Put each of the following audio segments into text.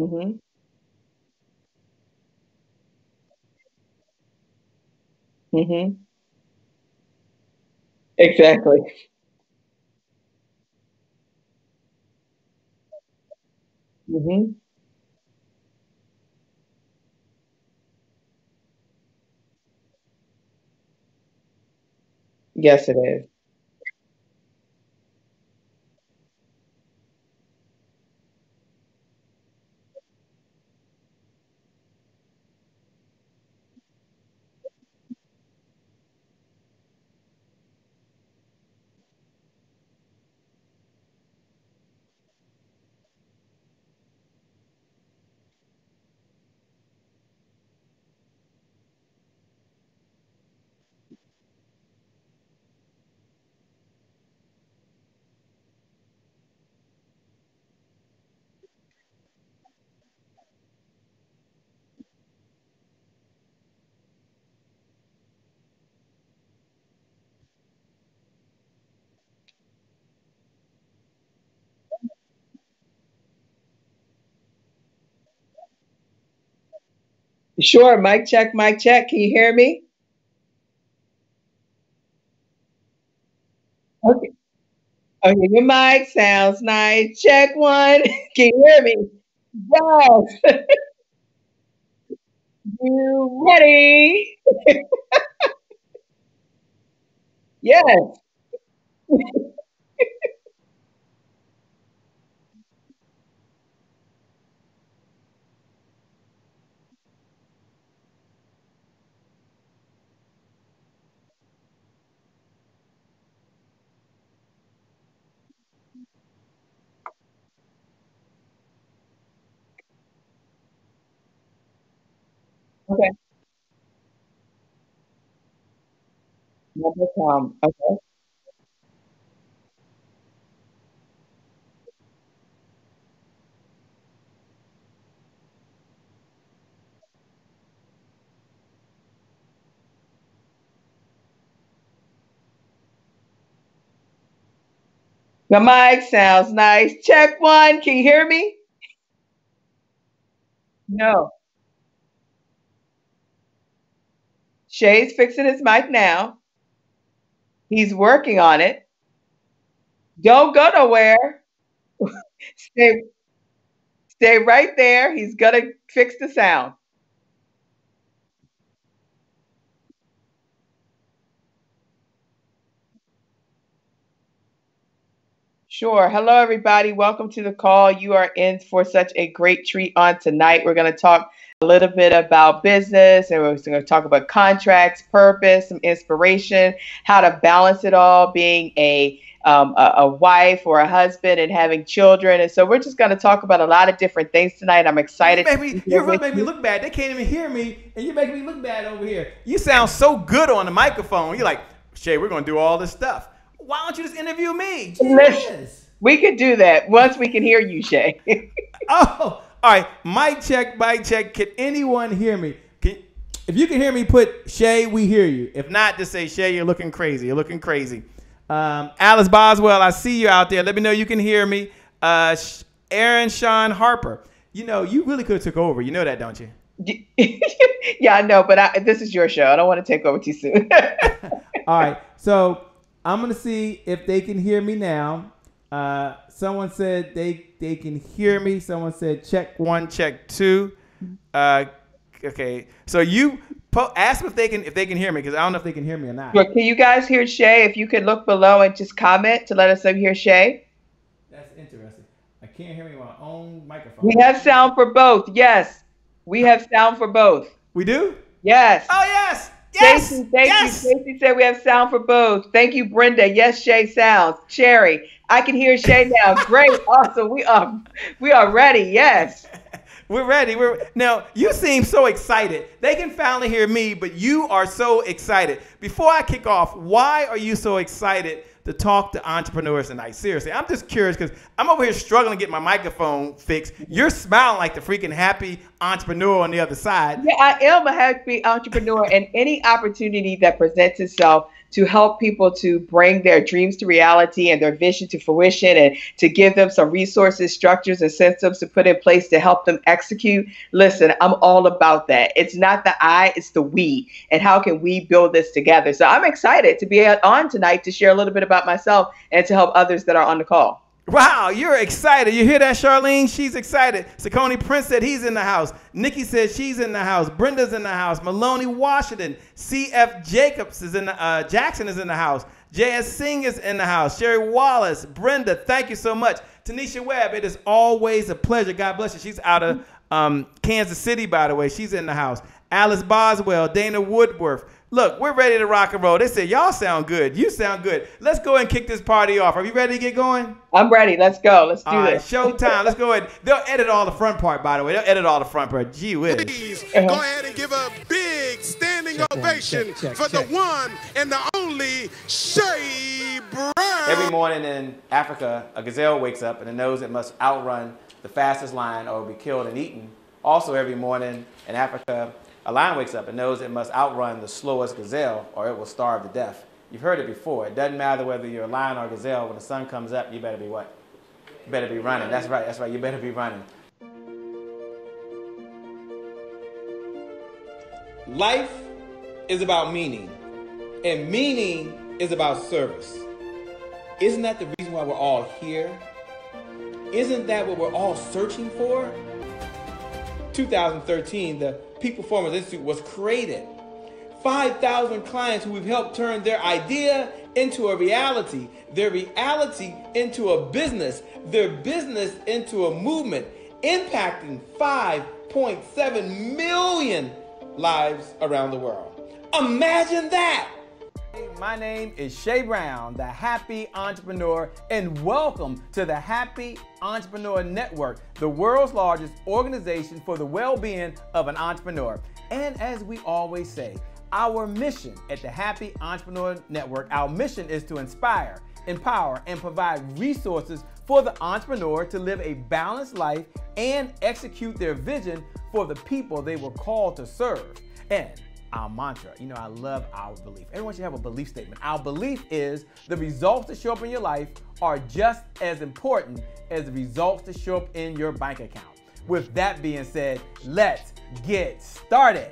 Mm-hmm. Mm-hmm. Exactly. Mm-hmm. Yes, it is. Sure. Mic check, mic check. Can you hear me? Okay. Okay, your mic sounds nice. Check one. Can you hear me? Yes. You ready? Yes. Okay. Number come. Okay. The mic sounds nice. Check one. Can you hear me? No. Shay's fixing his mic now. He's working on it. Don't go nowhere. Stay, stay right there. He's gonna fix the sound. Sure. Hello, everybody. Welcome to the call. You are in for such a great treat on tonight. We're going to talk a little bit about business, and we're going to talk about contracts, purpose, some inspiration, how to balance it all, being a wife or a husband and having children. And so we're just going to talk about a lot of different things tonight. I'm You excited to make me, be here you really with make me you. look bad. They can't even hear me, and you make me look bad over here. You sound so good on the microphone. You're like, Shay, we're gonna do all this stuff. Why don't you just interview me? Gee Listen, whiz. we could do that once we can hear you, Shay. Oh, all right. Mic check, mic check. Can anyone hear me? If you can hear me, put Shay, we hear you. If not, just say Shay, you're looking crazy. You're looking crazy. Alice Boswell, I see you out there. Let me know you can hear me. Aaron Sean Harper. You know, you really could have took over. You know that, don't you? Yeah, I know, but this is your show. I don't want to take over too soon. All right. So I'm gonna see if they can hear me now. Someone said they can hear me. Someone said check one, check two. Uh, okay. So you ask them if they can hear me because I don't know if they can hear me or not. But can you guys hear Shay? If you could look below and just comment to let us know you hear Shay. That's interesting. I can't hear me on my own We microphone. have sound for both. Yes, we have sound for both. We do? Yes. Oh yes, yes, Stacy, thank you. yes. Stacy said we have sound for both. Thank you, Brenda. Yes, Shay sounds. Sherry, I can hear Shay now. Great, awesome. We are ready. Yes. We're ready. We're now. You seem so excited. They can finally hear me, but you are so excited. Before I kick off, why are you so excited to talk to entrepreneurs tonight? Seriously, I'm just curious because I'm over here struggling to get my microphone fixed. You're smiling like the freaking happy entrepreneur on the other side. Yeah, I am a happy entrepreneur, and any opportunity that presents itself to help people to bring their dreams to reality and their vision to fruition, and to give them some resources, structures, and systems to put in place to help them execute. Listen, I'm all about that. It's not the I, it's the we. And how can we build this together? So I'm excited to be on tonight to share a little bit about myself and to help others that are on the call. Wow, you're excited. You hear that, Charlene? She's excited. Saccone Prince said he's in the house. Nikki said she's in the house. Brenda's in the house. Maloney Washington. C.F. Jacobs is in the, Jackson is in the house. J.S. Singh is in the house. Sherry Wallace. Brenda, thank you so much. Tanisha Webb, it is always a pleasure. God bless you. She's out of Kansas City, by the way. She's in the house. Alice Boswell. Dana Woodworth. Look, we're ready to rock and roll. They said, y'all sound good. You sound good. Let's go and kick this party off. Are you ready to get going? I'm ready. Let's go. Let's do this. Showtime. Let's go ahead. They'll edit all the front part, by the way. They'll edit all the front part. Gee whiz. Please go ahead and give a big standing ovation for the one and the only Shay Brown. Every morning in Africa, a gazelle wakes up and it knows it must outrun the fastest lion or be killed and eaten. Also, every morning in Africa, a lion wakes up and knows it must outrun the slowest gazelle or it will starve to death. You've heard it before. It doesn't matter whether you're a lion or a gazelle. When the sun comes up, you better be what? You better be running. That's right. That's right. You better be running. Life is about meaning, and meaning is about service. Isn't that the reason why we're all here? Isn't that what we're all searching for? 2013, the Peak Performance Institute was created. 5,000 clients who we've helped turn their idea into a reality, their reality into a business, their business into a movement, impacting 5.7 million lives around the world. Imagine that! Hey, my name is Shay Brown, the Happy Entrepreneur, and welcome to the Happy Entrepreneur Network, the world's largest organization for the well-being of an entrepreneur. And as we always say, our mission at the Happy Entrepreneur Network, our mission is to inspire, empower, and provide resources for the entrepreneur to live a balanced life and execute their vision for the people they were called to serve. And our mantra, you know, I love our belief. Everyone should have a belief statement. Our belief is the results that show up in your life are just as important as the results that show up in your bank account. With that being said, let's get started.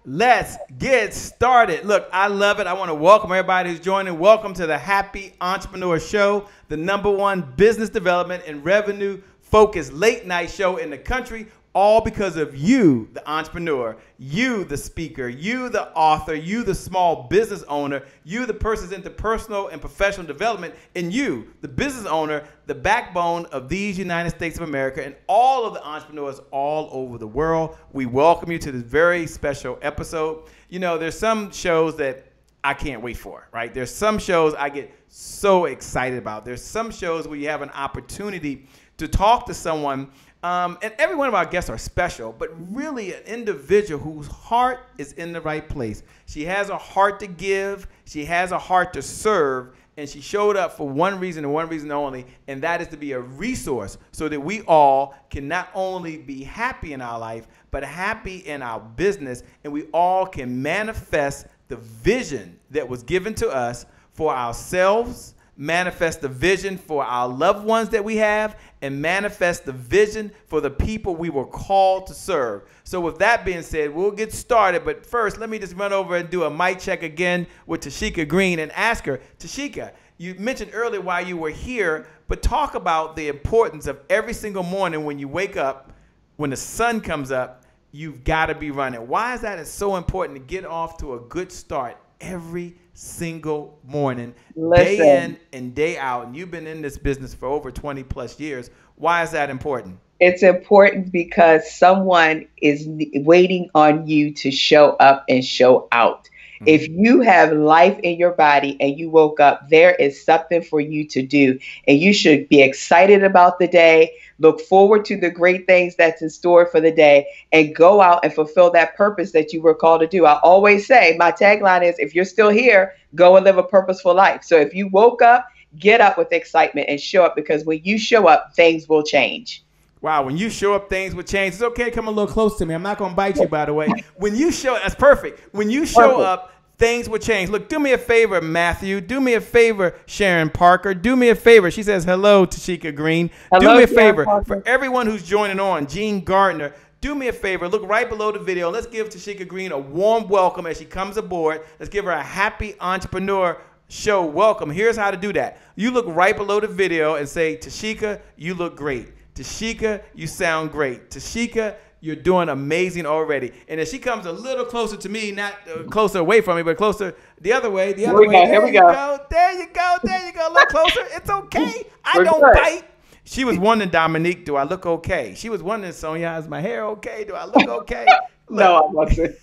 Let's get started. Look, I love it. I want to welcome everybody who's joining. Welcome to the Happy Entrepreneur Show, the #1 business development and revenue focused late night show in the country, all because of you, the entrepreneur, you, the speaker, you, the author, you, the small business owner, you, the person into personal and professional development, and you, the business owner, the backbone of these United States of America, and all of the entrepreneurs all over the world. We welcome you to this very special episode. You know, there's some shows that I can't wait for, right? There's some shows I get so excited about. There's some shows where you have an opportunity to talk to someone, and every one of our guests are special, but really an individual whose heart is in the right place. She has a heart to give, she has a heart to serve, and she showed up for one reason and one reason only, and that is to be a resource so that we all can not only be happy in our life, but happy in our business, and we all can manifest the vision that was given to us for ourselves, manifest the vision for our loved ones that we have, and manifest the vision for the people we were called to serve. So with that being said, we'll get started. But first, let me just run over and do a mic check again with Tasheka Green and ask her, Tasheka, you mentioned earlier why you were here, but talk about the importance of every single morning when you wake up, when the sun comes up, you've got to be running. Why is that it's so important to get off to a good start every single morning, day in and day out? And you've been in this business for over 20 plus years. Why is that important? It's important because someone is waiting on you to show up and show out. Mm-hmm. If you have life in your body and you woke up, there is something for you to do. And you should be excited about the day, look forward to the great things that's in store for the day, and go out and fulfill that purpose that you were called to do. I always say, my tagline is, if you're still here, go and live a purposeful life. So if you woke up, get up with excitement and show up, because when you show up, things will change. Wow, when you show up, things will change. It's okay to come a little close to me. I'm not going to bite you, by the way. When you show, that's perfect. When you show up, things will change. Look, do me a favor, Matthew. Do me a favor, Sharon Parker. Do me a favor. She says, hello, Tasheka Green. Hello, do me a Sharon favor. Parker. For everyone who's joining on, Jean Gardner, do me a favor. Look right below the video. Let's give Tasheka Green a warm welcome as she comes aboard. Let's give her a happy entrepreneur show welcome. Here's how to do that. You look right below the video and say, Tasheka, you look great. Tasheka, you sound great. Tasheka, you're doing amazing already. And if she comes a little closer to me, not closer away from me, but closer the other way, Here we go. There you go. There you go. A little closer. It's okay. I don't bite. She was wondering, Dominique, do I look okay? She was wondering, Sonia, is my hair okay? Do I look okay? No, I wasn't.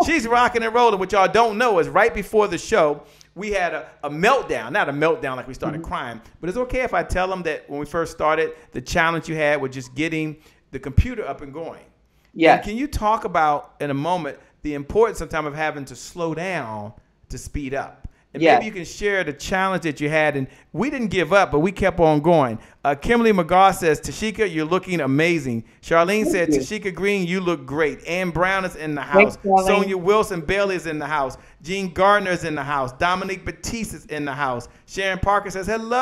She's rocking and rolling. What y'all don't know is right before the show, we had a meltdown. Not a meltdown like we started crying, but it's okay if I tell them that when we first started, the challenge you had was just getting the computer up and going. Yeah. Can you talk about, in a moment, the importance sometimes of having to slow down to speed up? And maybe you can share the challenge that you had. And we didn't give up, but we kept on going. Kimberly McGaw says, Tasheka, you're looking amazing. Charlene said, Tasheka Green, you look great. Ann Brown is in the house. Thanks, Sonia Wilson Bailey is in the house. Jean Gardner is in the house. Dominique Batiste is in the house. Sharon Parker says, hello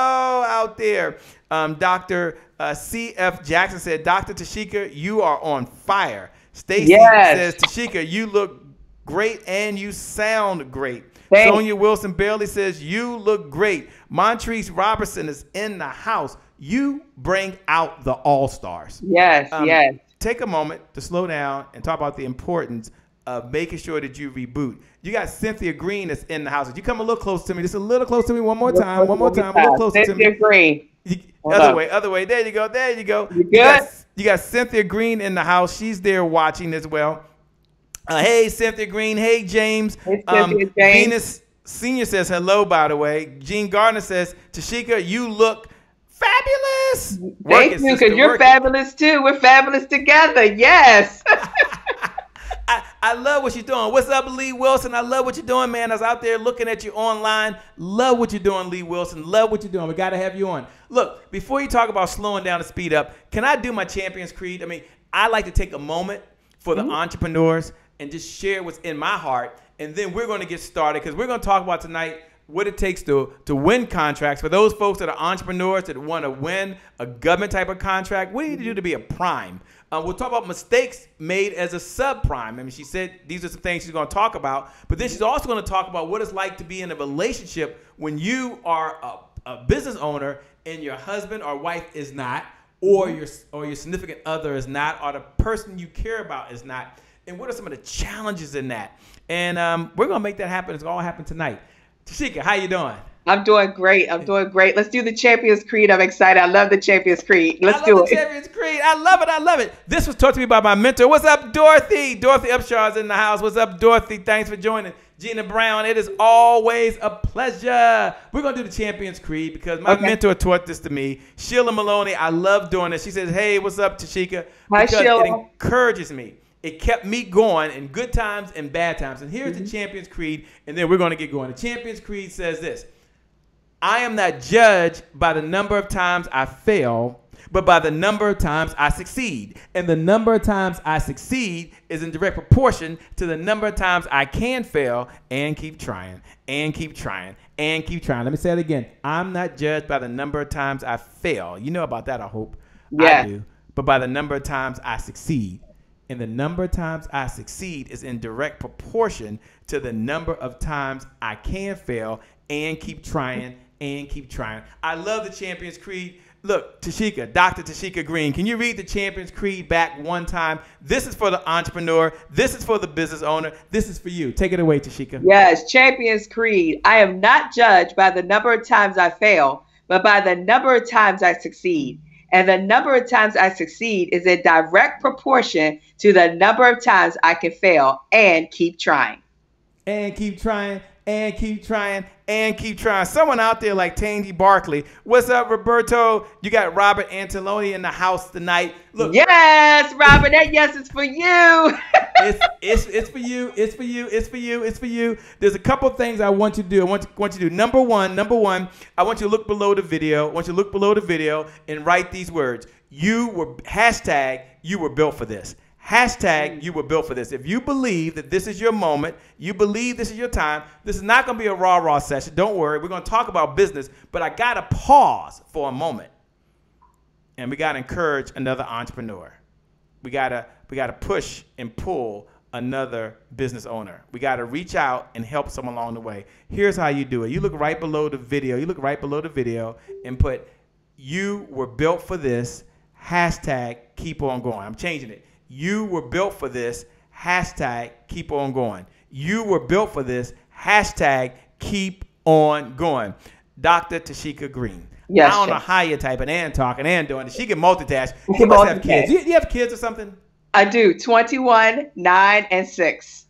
out there. Dr. C.F. Jackson said, Dr. Tasheka, you are on fire. Stacy says, Tasheka, you look great and you sound great. Thanks. Sonia Wilson Bailey says, you look great. Montrese Robertson is in the house. You bring out the all-stars. Yes, yes. Take a moment to slow down and talk about the importance of making sure that you reboot. You got Cynthia Green that's in the house. Would you come a little close to me? Just a little close to me. One more time. A little closer to me. Cynthia Green. Other way. There you go. You good? You got Cynthia Green in the house. She's there watching as well. Hey, Cynthia Green. Hey, James. Hey, Cynthia, James. Venus Senior says hello, by the way. Jean Gardner says, Tasheka, you look fabulous. Thank you, because you're fabulous too. We're fabulous together. Yes. I love what you're doing. What's up, Lee Wilson? I love what you're doing, man. I was out there looking at you online. Love what you're doing, Lee Wilson. Love what you're doing. We got to have you on. Look, before you talk about slowing down and speed up, can I do my Champions Creed? I mean, I like to take a moment for the entrepreneurs and just share what's in my heart. And then we're going to get started because we're going to talk about tonight what it takes to win contracts. For those folks that are entrepreneurs that want to win a government type of contract, what do you need to do to be a prime? We'll talk about mistakes made as a subprime. I mean, she said these are some things she's going to talk about. But then she's also going to talk about what it's like to be in a relationship when you are a business owner and your husband or wife is not, or your significant other is not, or the person you care about is not. And what are some of the challenges in that? And we're going to make that happen. It's going to all happen tonight. Tasheka, how you doing? I'm doing great. Let's do the Champions Creed. I'm excited. I love the Champions Creed. Let's do it. Champions Creed. I love it. This was taught to me by my mentor. What's up, Dorothy? Dorothy Upshaw's in the house. What's up, Dorothy? Thanks for joining. Gina Brown, it is always a pleasure. We're going to do the Champions Creed because my mentor taught this to me. Sheila Maloney, I love doing this. She says, hey, what's up, Tasheka? Hi, because Sheila. it encourages me. It kept me going in good times and bad times. And here's the Champions Creed, and then we're going to get going. The Champions Creed says this: I am not judged by the number of times I fail, but by the number of times I succeed. And the number of times I succeed is in direct proportion to the number of times I can fail and keep trying, and keep trying, and keep trying. Let me say it again. I'm not judged by the number of times I fail. You know about that, I hope. Yeah. I do. But by the number of times I succeed. And the number of times I succeed is in direct proportion to the number of times I can fail and keep trying and keep trying. I love the Champions Creed. Look, Tasheka, Dr. Tasheka Green, can you read the Champions Creed back one time? This is for the entrepreneur. This is for the business owner. This is for you. Take it away, Tasheka. Yes, Champions Creed. I am not judged by the number of times I fail, but by the number of times I succeed. And the number of times I succeed is in direct proportion to the number of times I can fail and keep trying. and keep trying, and keep trying, and keep trying. Someone out there like Tangy Barkley. What's up, Roberto? You got Robert Anteloni in the house tonight. Look. Yes, Robert, that yes is for you. It's for you. It's for you. It's for you. It's for you. There's a couple things I want you to do. I want you to do. Number one, I want you to look below the video. I want you to look below the video and write these words. You were built for this. Hashtag you were built for this. If you believe that this is your moment, you believe this is your time, this is not going to be a rah-rah session. Don't worry. We're going to talk about business, but I got to pause for a moment. And we got to encourage another entrepreneur. We got to push and pull another business owner. We got to reach out and help someone along the way. Here's how you do it. You look right below the video. You look right below the video and put, you were built for this, hashtag keep on going. I'm changing it. You were built for this, hashtag keep on going. You were built for this, hashtag keep on going. Dr. Tasheka Green. Yes, I don't know how you're typing and talking and doing it. She can multitask. You must have kids. Do you have kids or something? I do. 21, 9, and 6.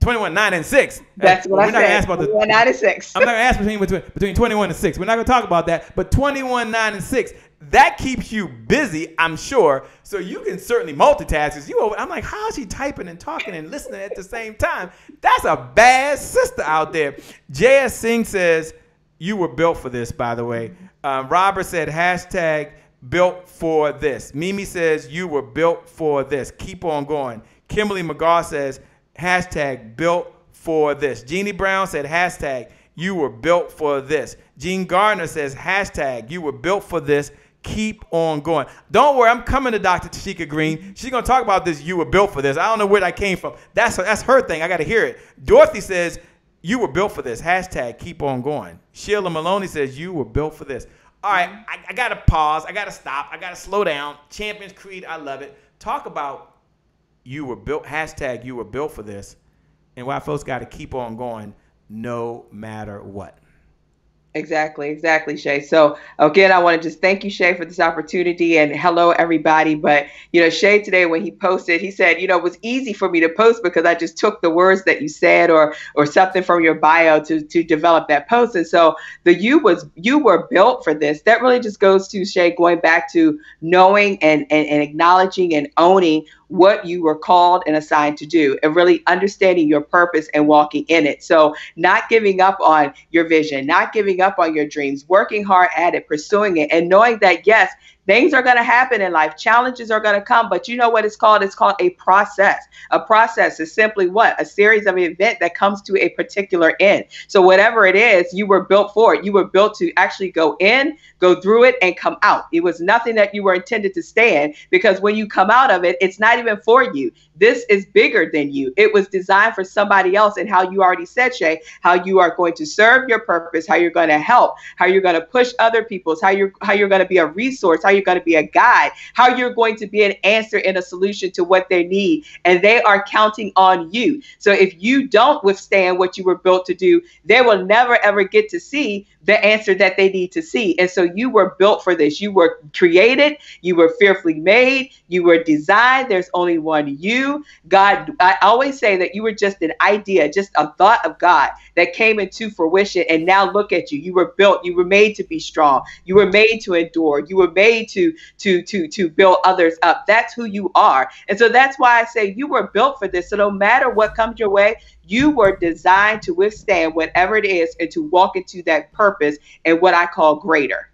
21, 9, and 6. That's what I said. We're not going to ask about 21, 9, and 6. I'm not going to ask between 21 and 6. We're not going to talk about that. But 21, 9, and 6, that keeps you busy, I'm sure. So you can certainly multitask. I'm like, how is she typing and talking and listening at the same time? That's a bad sister out there. J.S. Singh says, you were built for this, by the way. Robert said, hashtag built for this. Mimi says, you were built for this. Keep on going. Kimberly McGaw says, hashtag built for this. Jeannie Brown said, hashtag you were built for this. Jean Gardner says, hashtag you were built for this. Keep on going. Don't worry, I'm coming to Dr. Tasheka Green. She's going to talk about this, you were built for this. I don't know where that came from. That's her thing. I got to hear it. Dorothy says, you were built for this. Hashtag keep on going. Sheila Maloney says, you were built for this. All right, I got to pause. I got to stop. I got to slow down. Champions Creed, I love it. Talk about you were built, hashtag you were built for this, and why folks got to keep on going no matter what. Exactly, Shay. So again, I want to just thank you, Shay, for this opportunity, and hello, everybody. But, Shay today, when he posted, he said, it was easy for me to post because I just took the words that you said or something from your bio to develop that post. And so you were built for this. That really just goes to, Shay, going back to knowing and acknowledging and owning what you were called and assigned to do, and really understanding your purpose and walking in it. So not giving up on your vision, not giving up on your dreams, working hard at it, pursuing it, and knowing that, yes, things are going to happen in life. Challenges are going to come, but you know what it's called? It's called a process. A process is simply what? A series of events that comes to a particular end. So whatever it is, you were built for it. You were built to actually go in, go through it, and come out. It was nothing that you were intended to stay in, because when you come out of it, it's not even for you. This is bigger than you. It was designed for somebody else, and how you already said, Shay, how you are going to serve your purpose, how you're going to help, how you're going to push other people's, how you're going to be a resource, how you're going to be a guide, how you're going to be an answer and a solution to what they need. And they are counting on you. So if you don't withstand what you were built to do, they will never, ever get to see the answer that they need to see. And so you were built for this. You were created. You were fearfully made. You were designed. There's only one you. God, I always say that you were just an idea, just a thought of God that came into fruition. And now look at you. You were built. You were made to be strong. You were made to endure. You were made to build others up. That's who you are. And so that's why I say you were built for this. So no matter what comes your way, you were designed to withstand whatever it is and to walk into that purpose and what I call greater.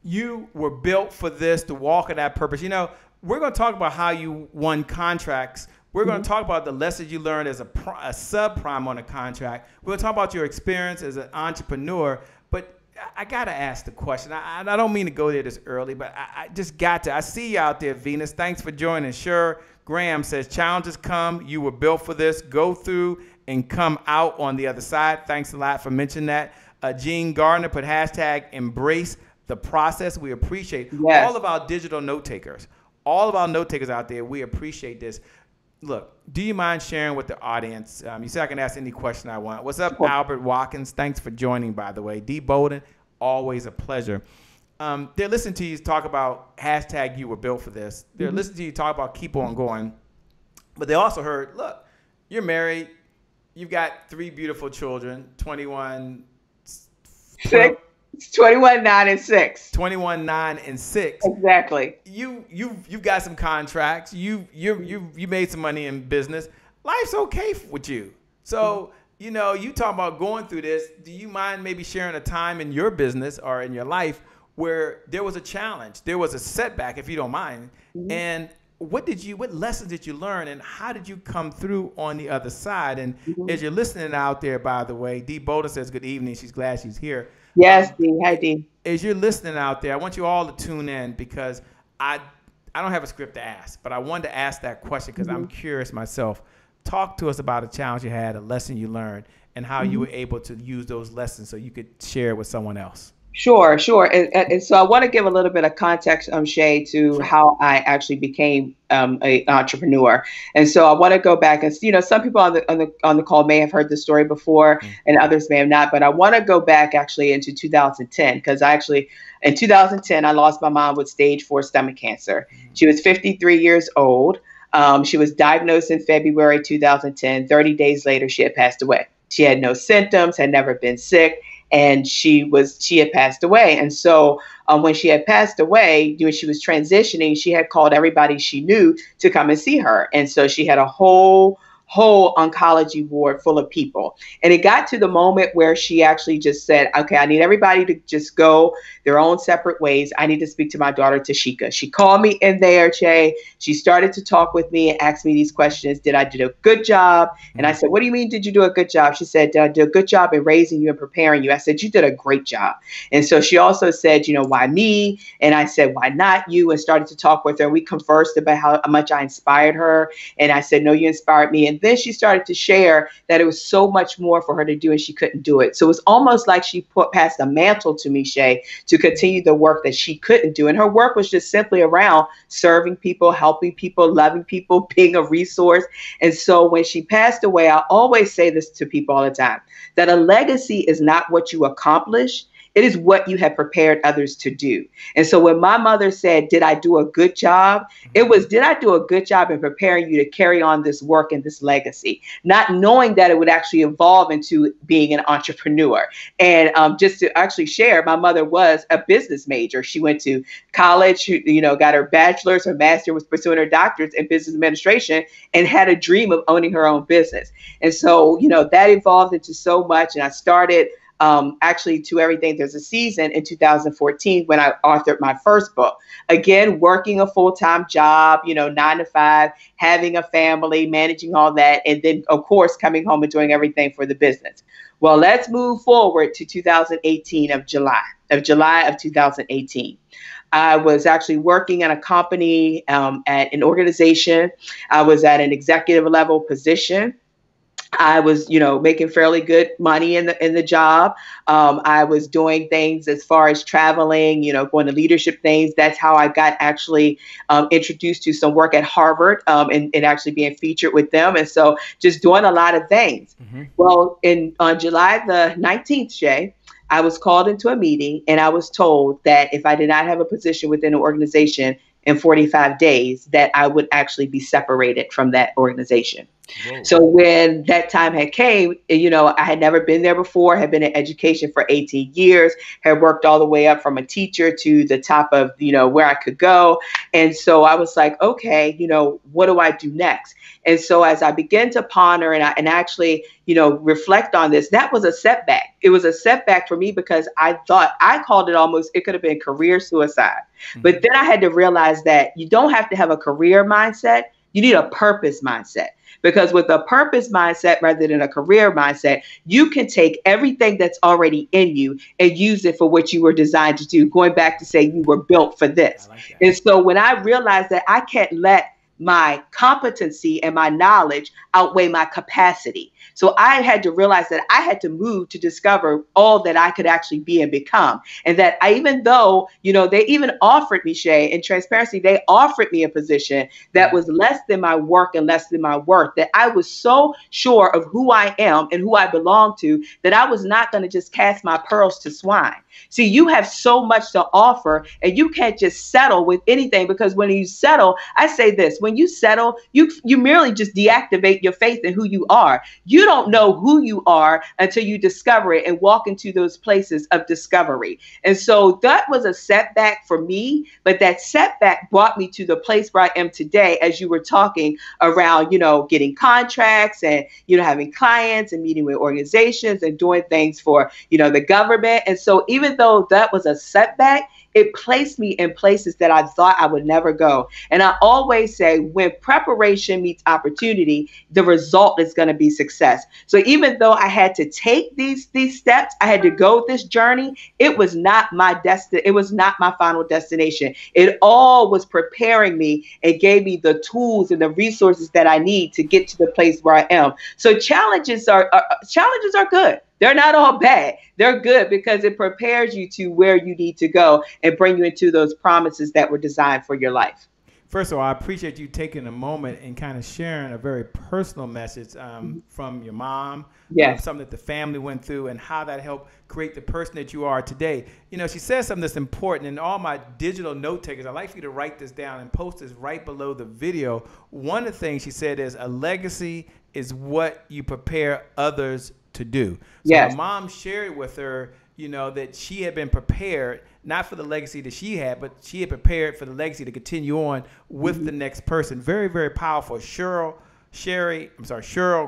You were built for this, to walk in that purpose. We're going to talk about how you won contracts. We're going to talk about the lessons you learned as a subprime on a contract. We're going to talk about your experience as an entrepreneur. But I got to ask the question. I don't mean to go there this early, but I just got to. I see you out there, Venus. Thanks for joining. Sure. Graham says, challenges come. You were built for this. Go through and come out on the other side. Thanks a lot for mentioning that. Jean Gardner put hashtag embrace the process. We appreciate all of our digital note takers. All of our note takers out there, we appreciate this. Look, do you mind sharing with the audience? You said I can ask any question I want. What's up, Albert Watkins? Thanks for joining, by the way. D. Bolden, always a pleasure. They're listening to you talk about hashtag you were built for this. They're listening to you talk about keep on going. But they also heard, look, you're married, you've got 3 beautiful children, 21, 6, 21, 9, and 6. 21, 9, and 6. Exactly. You've got some contracts. You made some money in business. Life's okay with you. So, you know, you talk about going through this. Do you mind maybe sharing a time in your business or in your life where there was a challenge, there was a setback, if you don't mind, and what lessons did you learn, and how did you come through on the other side? And as you're listening out there, by the way, Dee Bolden says good evening. She's glad she's here. Yes, Dee. Hi, Dee. As you're listening out there, I want you all to tune in, because I don't have a script to ask, but I wanted to ask that question because I'm curious myself. Talk to us about a challenge you had, a lesson you learned, and how you were able to use those lessons so you could share it with someone else. Sure. And so I want to give a little bit of context, Shay, to how I actually became an entrepreneur. And so I want to go back and, you know, some people on the call may have heard the story before and others may have not, but I want to go back actually into 2010, because in 2010, I lost my mom with stage 4 stomach cancer. She was 53 years old. She was diagnosed in February 2010. 30 days later, she had passed away. She had no symptoms, had never been sick. And she had passed away. And so when she had passed away, when she was transitioning, she had called everybody she knew to come and see her. And so she had a whole oncology ward full of people. And it got to the moment where she actually just said, okay, I need everybody to just go their own separate ways. I need to speak to my daughter, Tasheka. She called me in there, Jay. She started to talk with me and ask me these questions. Did I do a good job? And I said, what do you mean, did you do a good job? She said, did I do a good job in raising you and preparing you? I said, you did a great job. And so she also said, you know, why me? And I said, why not you? And started to talk with her. We conversed about how much I inspired her. And I said, no, you inspired me. And then she started to share that it was so much more for her to do and she couldn't do it. So it was almost like she passed a mantle to me, Shay, to continue the work that she couldn't do. And her work was just simply around serving people, helping people, loving people, being a resource. And so when she passed away, I always say this to people all the time, that a legacy is not what you accomplish. It is what you have prepared others to do. And so when my mother said, did I do a good job? It was, did I do a good job in preparing you to carry on this work and this legacy? Not knowing that it would actually evolve into being an entrepreneur. And just to actually share, my mother was a business major. She went to college, you know, got her bachelor's, her master, was pursuing her doctorate in business administration, and had a dream of owning her own business. And so, you know, that evolved into so much. And I started actually To Everything There's a Season in 2014 when I authored my first book. Again, working a full-time job, you know, 9 to 5, having a family, managing all that, and then, of course, coming home and doing everything for the business. Well, let's move forward to 2018 of July of 2018. I was actually working in a company at an organization. I was at an executive level position. I was, you know, making fairly good money in the job. I was doing things as far as traveling, you know, going to leadership things. That's how I got actually introduced to some work at Harvard and actually being featured with them. And so just doing a lot of things. Well, on July the 19th, Shay, I was called into a meeting and I was told that if I did not have a position within an organization in 45 days, that I would actually be separated from that organization. Whoa. So when that time had came, you know, I had never been there before, had been in education for 18 years, had worked all the way up from a teacher to the top of, you know, where I could go. And so I was like, okay, you know, what do I do next? And so as I began to ponder and actually, you know, reflect on this, that was a setback. It was a setback for me because I called it almost, it could have been career suicide. But then I had to realize that you don't have to have a career mindset. You need a purpose mindset. Because with a purpose mindset rather than a career mindset, you can take everything that's already in you and use it for what you were designed to do. Going back to say you were built for this. And so when I realized that I can't let my competency and my knowledge outweigh my capacity. So I had to realize that I had to move to discover all that I could actually be and become. And that even though, you know, they even offered me, Shay, in transparency, they offered me a position that was less than my work and less than my worth, that I was so sure of who I am and who I belong to, that I was not going to just cast my pearls to swine. See, you have so much to offer and you can't just settle with anything, because when you settle, I say this, when you settle, you merely just deactivate your faith in who you are. You don't know who you are until you discover it and walk into those places of discovery. And so that was a setback for me, but that setback brought me to the place where I am today, as you were talking around, getting contracts and, having clients and meeting with organizations and doing things for, the government. And so even though that was a setback, it placed me in places that I thought I would never go. And I always say, when preparation meets opportunity, the result is going to be success. So even though I had to take these steps, I had to go this journey, it was not my it was not my final destination. It all was preparing me and gave me the tools and the resources that I need to get to the place where I am. So challenges are good. They're not all bad. They're good because it prepares you to where you need to go and bring you into those promises that were designed for your life. First of all, I appreciate you taking a moment and kind of sharing a very personal message from your mom, something that the family went through and how that helped create the person that you are today. She says something that's important, and all my digital note takers, I'd like for you to write this down and post this right below the video. One of the things she said is a legacy is what you prepare others to do. So my mom shared with her, that she had been prepared, not for the legacy that she had, but she had prepared for the legacy to continue on with the next person. Very, very powerful. Cheryl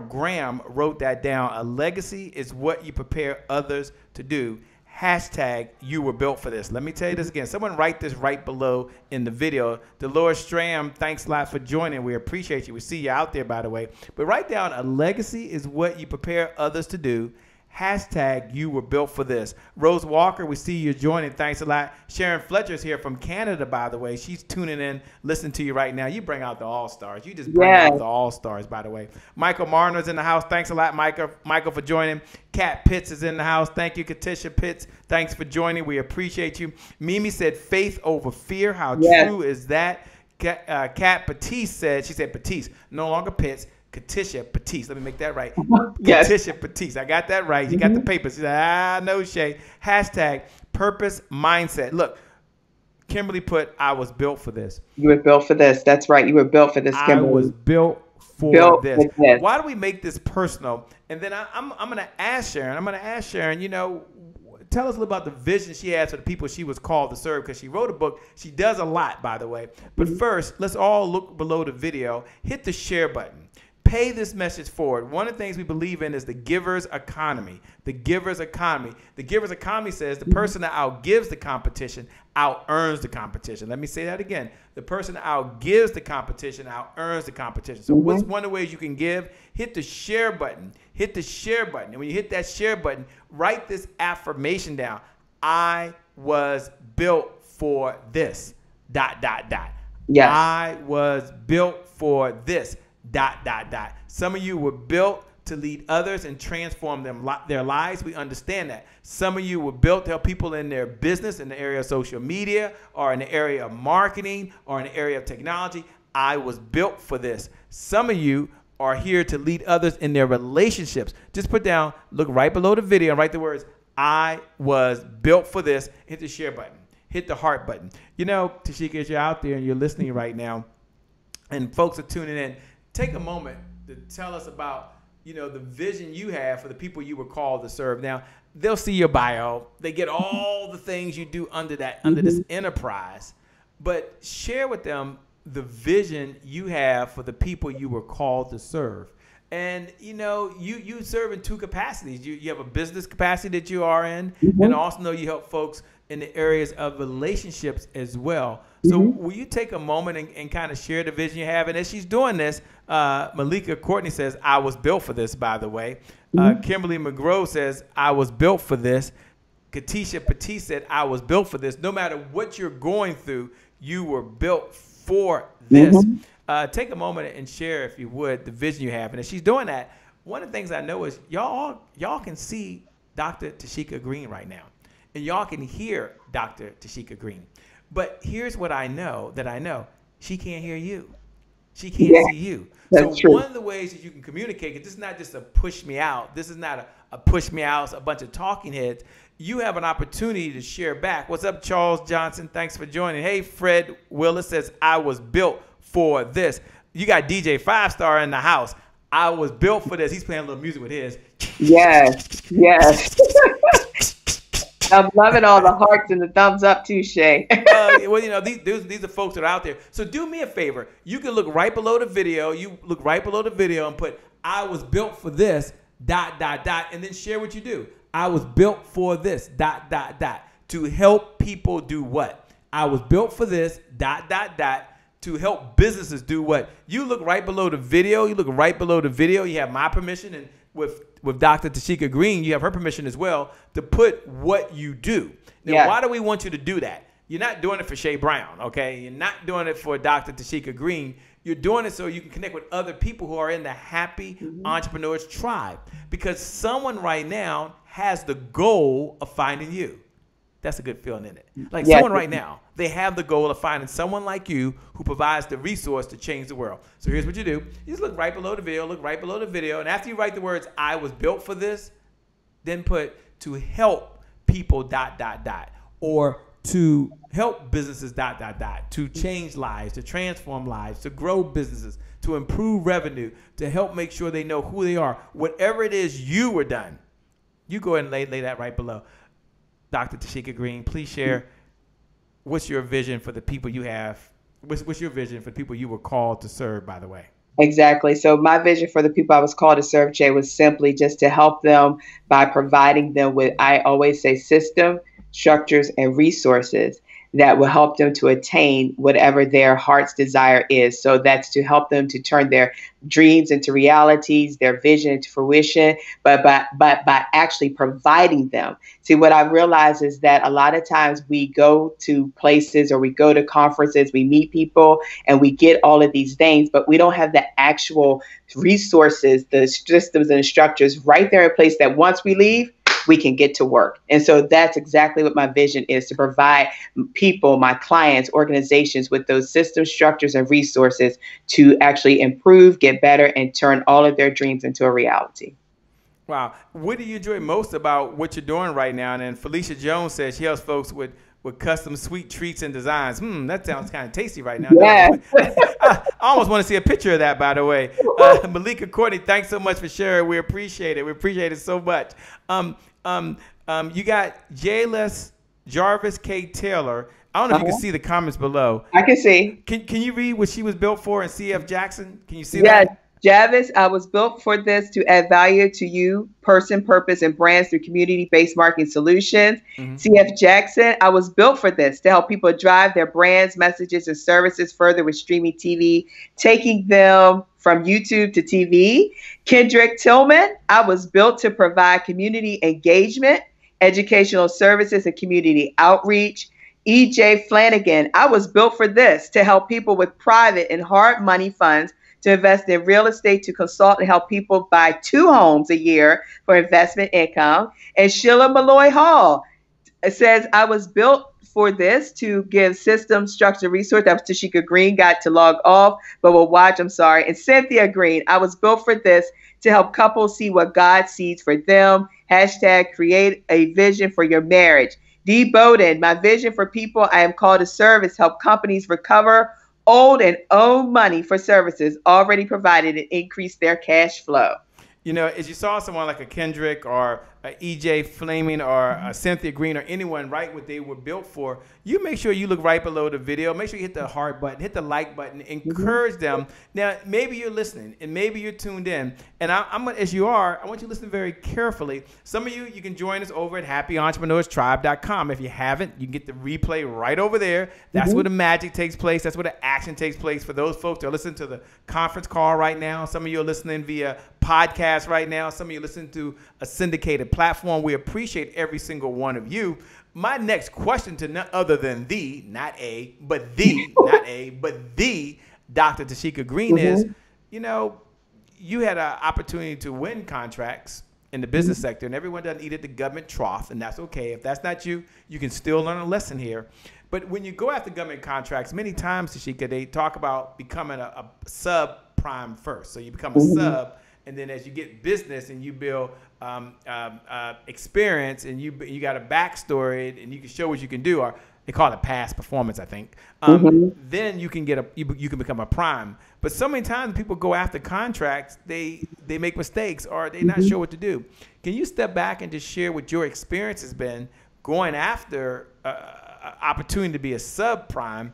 Graham wrote that down. A legacy is what you prepare others to do. Hashtag you were built for this. Let me tell you this again. Someone write this right below in the video. Dolores Stram, thanks a lot for joining. We appreciate you. We see you out there, by the way. But write down, a legacy is what you prepare others to do. Hashtag you were built for this. Rose Walker, we see you joining. Thanks a lot. Sharon Fletcher's here from Canada, by the way. She's tuning in, listening to you right now. You bring out the all-stars. You just bring out the all-stars, by the way. Michael Marner's in the house. Thanks a lot, Michael, for joining. Kat Pitts is in the house. Thank you, Katisha Pitts. Thanks for joining. We appreciate you. Mimi said faith over fear. How true is that? Kat Patisse said, Patisse, no longer Pitts. Katisha Patisse. Let me make that right. Katisha Patisse. I got that right. You got the papers. She said, no shade. Hashtag purpose mindset. Look, Kimberly put, I was built for this. You were built for this. That's right. You were built for this, Kimberly. I was built for this. Why do we make this personal? And then I'm going to ask Sharon. Tell us a little about the vision she has for the people she was called to serve, because she wrote a book. She does a lot, by the way. But first, let's all look below the video. Hit the share button. Pay this message forward. One of the things we believe in is the giver's economy. The giver's economy. The giver's economy says the person that outgives the competition out-earns the competition. Let me say that again. The person that outgives the competition out-earns the competition. So what's one of the ways you can give? Hit the share button. Hit the share button. And when you hit that share button, write this affirmation down. I was built for this. ... Yes. I was built for this. ... Some of you were built to lead others and transform their lives. We understand that. Some of you were built to help people in their business, in the area of social media, or in the area of marketing, or in the area of technology. I was built for this. Some of you are here to lead others in their relationships. Just put down, look right below the video and write the words, I was built for this. Hit the share button. Hit the heart button. Tasheka, as you're out there and you're listening right now, and folks are tuning in, take a moment to tell us about, the vision you have for the people you were called to serve. Now, they'll see your bio. They get all the things you do under this enterprise. But share with them the vision you have for the people you were called to serve. And, you serve in two capacities. You have a business capacity that you are in, and also you help folks in the areas of relationships as well. So will you take a moment and kind of share the vision you have? And as she's doing this, Malika Courtney says, I was built for this, by the way. Kimberly McGraw says, I was built for this. Katisha Patisse said, I was built for this. No matter what you're going through, you were built for this. Take a moment and share, if you would, the vision you have. And as she's doing that, one of the things I know is y'all can see Dr. Tasheka Green right now. And y'all can hear Dr. Tasheka Green. But here's what I know. She can't hear you. She can't see you. So true. One of the ways that you can communicate, because this is not just a push me out. This is not a push me out, a bunch of talking heads. You have an opportunity to share back. What's up, Charles Johnson? Thanks for joining. Hey, Fred Willis says, I was built for this. You got DJ 5-Star in the house. I was built for this. He's playing a little music with his. Yes, yes. I'm loving all the hearts and the thumbs up too, Shay. Well, you know, these are folks that are out there. So do me a favor. You can look right below the video. You look right below the video and put, I was built for this, ... and then share what you do. I was built for this, ... to help people do what? I was built for this, ... to help businesses do what? You look right below the video. You look right below the video. You have my permission, and with Dr. Tasheka Green, you have her permission as well to put what you do. Now, why do we want you to do that? You're not doing it for Shay Brown, okay? You're not doing it for Dr. Tasheka Green. You're doing it so you can connect with other people who are in the happy entrepreneurs tribe. Because someone right now has the goal of finding you. That's a good feeling, isn't it? Like someone right now, they have the goal of finding someone like you who provides the resource to change the world. So here's what you do. You just look right below the video, and after you write the words, I was built for this, then put to help people ... or to help businesses ... to change lives, to transform lives, to grow businesses, to improve revenue, to help make sure they know who they are. Whatever it is you were done, you go ahead and lay that right below. Dr. Tasheka Green, please share what's your vision for the people you have. What's your vision for the people you were called to serve, by the way? Exactly. So my vision for the people I was called to serve, Jay, was simply just to help them by providing them with, I always say, system, structures, and resources that will help them to attain whatever their heart's desire is. So that's to help them to turn their dreams into realities, their vision into fruition, but by actually providing them. See, what I've realized is that a lot of times we go to places or we go to conferences, we meet people and we get all of these things, but we don't have the actual resources, the systems and structures right there in place that once we leave, we can get to work. And so that's exactly what my vision is, to provide people, my clients, organizations with those systems, structures, and resources to actually improve, get better, and turn all of their dreams into a reality. Wow. What do you enjoy most about what you're doing right now? And then Felicia Jones says she helps folks with custom sweet treats and designs. That sounds kind of tasty right now. Yeah. I almost want to see a picture of that, by the way. Malika Courtney, thanks so much for sharing. We appreciate it. We appreciate it so much. You got J.Les Jarvis K. Taylor. I don't know if you can see the comments below. I can see. Can you read what she was built for in C.F. Jackson? Can you see that? Jarvis, I was built for this to add value to you, person, purpose, and brands through community-based marketing solutions. C.F. Jackson, I was built for this to help people drive their brands, messages, and services further with streaming TV, taking them from YouTube to TV. Kendrick Tillman, I was built to provide community engagement, educational services, and community outreach. E.J. Flanagan, I was built for this to help people with private and hard money funds to invest in real estate, to consult and help people buy 2 homes a year for investment income. And Sheila Malloy Hall says, I was built for this to give system, structure, resource. That was Tasheka Green, got to log off, but we'll watch, I'm sorry. And Cynthia Green, I was built for this to help couples see what God sees for them. # create a vision for your marriage. D. Bowden, my vision for people I am called to serve is help companies recover old and own money for services already provided and increase their cash flow. You know, as you saw someone like a Kendrick or a E.J. Flaming or a Cynthia Green or anyone write what they were built for, you make sure you look right below the video. Make sure you hit the heart button, hit the like button, encourage them. Now, maybe you're listening and maybe you're tuned in. And I'm as you are, I want you to listen very carefully. Some of you can join us over at happyentrepreneurs.tribe.com. If you haven't, you can get the replay right over there. That's where the magic takes place. That's where the action takes place. For those folks that are listening to the conference call right now, some of you are listening via podcast right now. Some of you listen to a syndicated platform. We appreciate every single one of you. My next question to none other than the Dr. Tasheka Green is, you know, you had an opportunity to win contracts in the business sector, and everyone doesn't eat at the government trough, and that's okay. If that's not you, you can still learn a lesson here. But when you go after government contracts, many times, Tasheka, they talk about becoming a subprime first. So you become a sub, and then as you get business and you build experience and you got a backstory and you can show what you can do, or they call it past performance, I think. Then you can you can become a prime. But so many times people go after contracts, they make mistakes or they're not sure what to do. Can you step back and just share what your experience has been going after opportunity to be a subprime?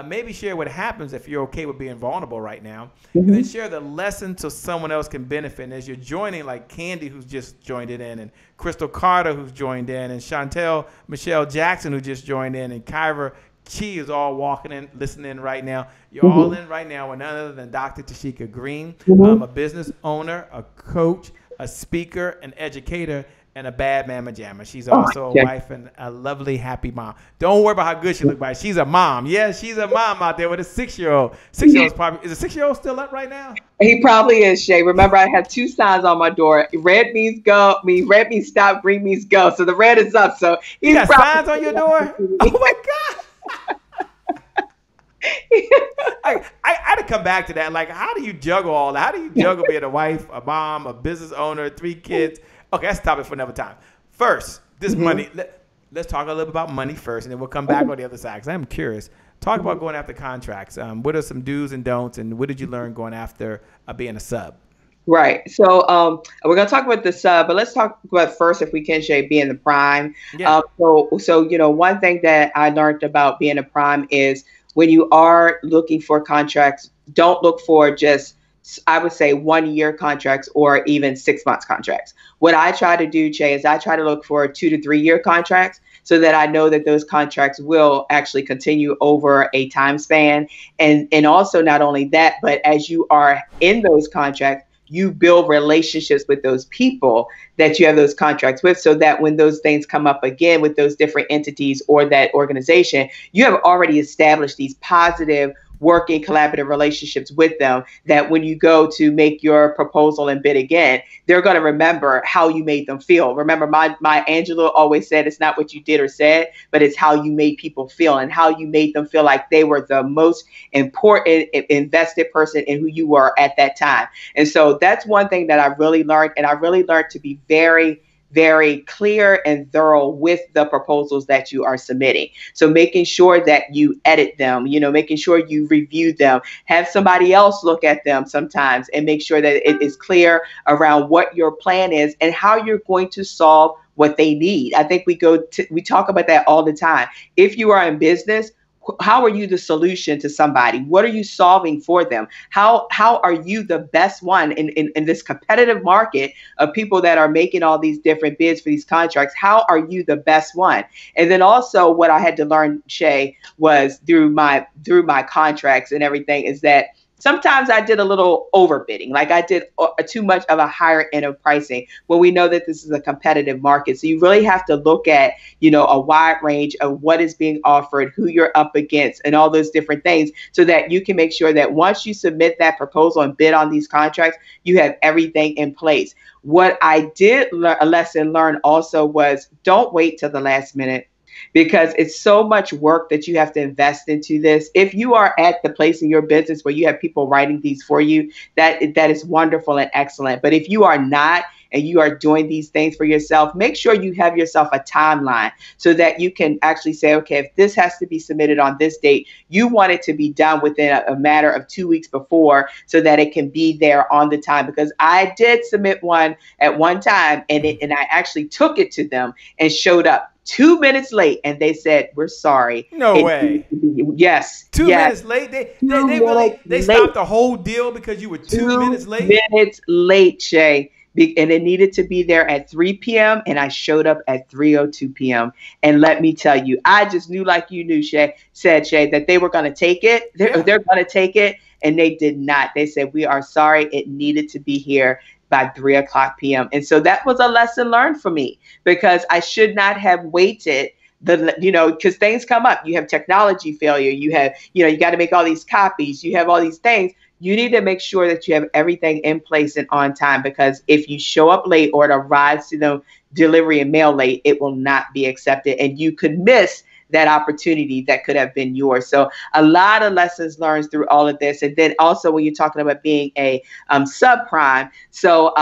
Maybe share what happens if you're okay with being vulnerable right now, and then share the lesson so someone else can benefit. And as you're joining, like Candy, who's just joined in, and Crystal Carter, who's joined in, and Chantel Michelle Jackson, who just joined in, and Kyra Chi is all walking in, listening right now. You're all in right now with none other than Dr. Tasheka Green. I'm a business owner, a coach, a speaker, an educator, and a bad mamma jamma. She's also a wife and a lovely, happy mom. Don't worry about how good she looks, but she's a mom. Yes, she's a mom out there with a 6-year-old. 6-year-old's probably, is a 6-year-old still up right now? He probably is, Shay. Remember, I have 2 signs on my door. Red means go, red means stop, green means go. So the red is up. So you got signs on your door? Oh my God. I had to come back to that. Like, how do you juggle all that? How do you juggle being a wife, a mom, a business owner, 3 kids? Okay, that's a topic for another time. First, this money. Let's talk a little bit about money first, and then we'll come back on the other side, because I'm curious. Talk about going after contracts. What are some do's and don'ts, and what did you learn going after being a sub? Right. So we're going to talk about the sub, but let's talk about first, if we can, Shay, being the prime. Yeah. So one thing that I learned about being a prime is when you are looking for contracts, don't look for just, I would say, 1-year contracts or even 6 months contracts. What I try to do, Jay, is I try to look for 2 to 3 year contracts so that I know that those contracts will actually continue over a time span. And also not only that, but as you are in those contracts, you build relationships with those people that you have those contracts with, so that when those things come up again with those different entities or that organization, you have already established these positive working collaborative relationships with them, that when you go to make your proposal and bid again, they're going to remember how you made them feel. Remember, my Angela always said, it's not what you did or said, but it's how you made people feel and how you made them feel like they were the most important invested person in who you were at that time. And so that's one thing that I really learned. And I really learned to be very, very clear and thorough with the proposals that you are submitting. So making sure that you edit them, making sure you review them, have somebody else look at them sometimes, and make sure that it is clear around what your plan is and how you're going to solve what they need. I think we talk about that all the time. If you are in business, how are you the solution to somebody? What are you solving for them? How are you the best one in this competitive market of people that are making all these different bids for these contracts? How are you the best one? And then also what I had to learn, Shay, was through my contracts and everything, is that sometimes I did a little overbidding, like I did too much of a higher end of pricing when we know that this is a competitive market. So you really have to look at, a wide range of what is being offered, who you're up against, and all those different things, so that you can make sure that once you submit that proposal and bid on these contracts, you have everything in place. What I did a lesson learned also was, don't wait till the last minute, because it's so much work that you have to invest into this. If you are at the place in your business where you have people writing these for you, that is wonderful and excellent. But if you are not, and you are doing these things for yourself, make sure you have yourself a timeline so that you can actually say, okay, if this has to be submitted on this date, you want it to be done within a matter of 2 weeks before, so that it can be there on the time. Because I did submit one at one time, and I actually took it to them and showed up 2 minutes late, and they said, we're sorry. No way. Yes. 2 minutes late? They stopped the whole deal because you were 2 minutes late? 2 minutes late, Shay. And it needed to be there at 3 p.m. and I showed up at 3:02 p.m. And let me tell you, I just knew, like you knew, Shay, that they were going to take it. They're going to take it. And they did not. They said, we are sorry. It needed to be here by 3:00 p.m. And so that was a lesson learned for me, because I should not have waited. Because things come up. You have technology failure. You have, you got to make all these copies. You have all these things. You need to make sure that you have everything in place and on time, because if you show up late or it arrives to the delivery and mail late, it will not be accepted. And you could miss that opportunity that could have been yours. So a lot of lessons learned through all of this. And then also when you're talking about being a subprime, so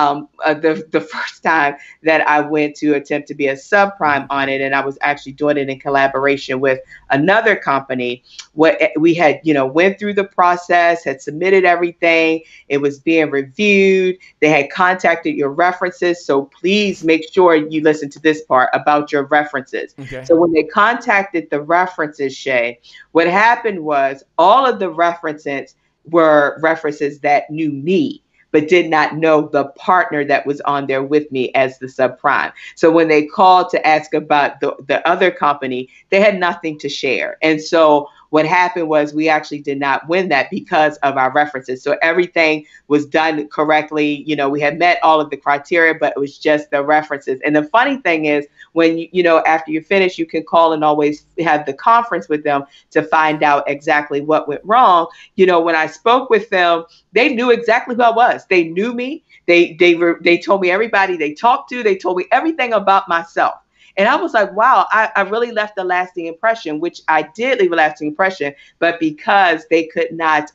the first time that I went to attempt to be a subprime on it, and I was actually doing it in collaboration with another company, what we had, went through the process, had submitted everything. It was being reviewed. They had contacted your references. So please make sure you listen to this part about your references. Okay. So when they contacted the references, Shay, what happened was all of the references were references that knew me, but did not know the partner that was on there with me as the subprime. So when they called to ask about the other company, they had nothing to share. And so what happened was we actually did not win that because of our references. So everything was done correctly. We had met all of the criteria, but it was just the references. And the funny thing is when, after you finish, you can call and always have the conference with them to find out exactly what went wrong. When I spoke with them, they knew exactly who I was. They knew me. They told me everybody they talked to. They told me everything about myself. And I was like, wow, I really left a lasting impression, which I did leave a lasting impression. But because they could not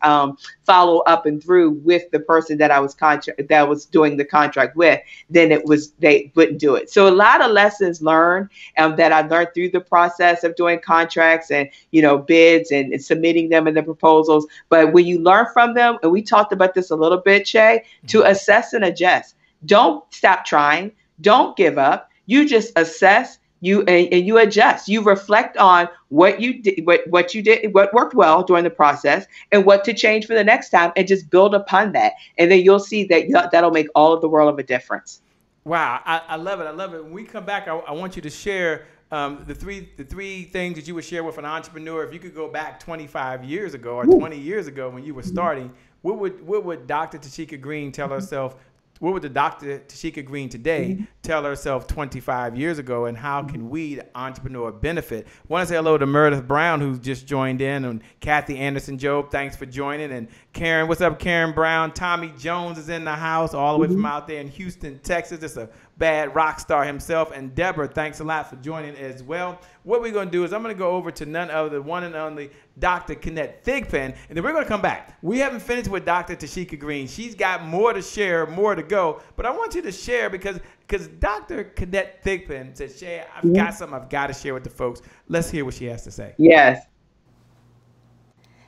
follow up and through with the person that I was doing the contract with, then they wouldn't do it. So a lot of lessons learned that I learned through the process of doing contracts and, bids and submitting them in the proposals. But when you learn from them, and we talked about this a little bit, Shay, to assess and adjust. Don't stop trying. Don't give up. You just assess, and you adjust. You reflect on what you did, what you did, what worked well during the process, and what to change for the next time, and just build upon that. And then you'll see that that'll make all of the world of a difference. Wow, I love it. I love it. When we come back, I want you to share the three things that you would share with an entrepreneur. If you could go back 25 years ago or 20 years ago when you were starting, what would Dr. Tasheka Green tell herself? What would the Dr. Tasheka Green today tell herself 25 years ago, and how can we, the entrepreneur, benefit? I want to say hello to Meredith Brown, who's just joined in, and Kathy Anderson-Job, thanks for joining, and Karen, what's up, Karen Brown? Tommy Jones is in the house, all the way from out there in Houston, Texas. Just a bad rock star himself. And Deborah, thanks a lot for joining as well. What we're going to do is I'm going to go over to none other than one and only Dr. Kenneth Thigpen, and then we're going to come back. We haven't finished with Dr. Tasheka Green. She's got more to share, more to go, but I want you to share because Dr. Kenneth Thigpen said, Shay, I've got something I've got to share with the folks. Let's hear what she has to say. Yes.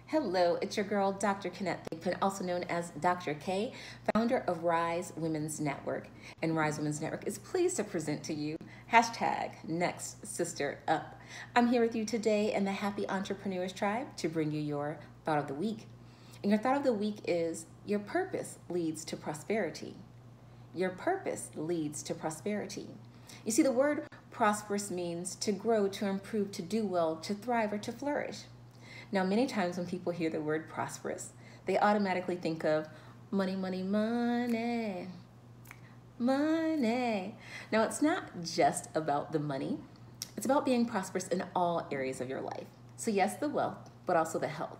Hello, it's your girl, Dr. Kenneth Thigpen, also known as Dr. K, founder of Rise Women's Network. And Rise Women's Network is pleased to present to you #NextSisterUp. I'm here with you today in the Happy Entrepreneurs Tribe to bring you your thought of the week. And your thought of the week is, your purpose leads to prosperity. Your purpose leads to prosperity. You see, the word prosperous means to grow, to improve, to do well, to thrive, or to flourish. Now, many times when people hear the word prosperous, they automatically think of money, money, money, money. Now, it's not just about the money. It's about being prosperous in all areas of your life. So yes, the wealth, but also the health.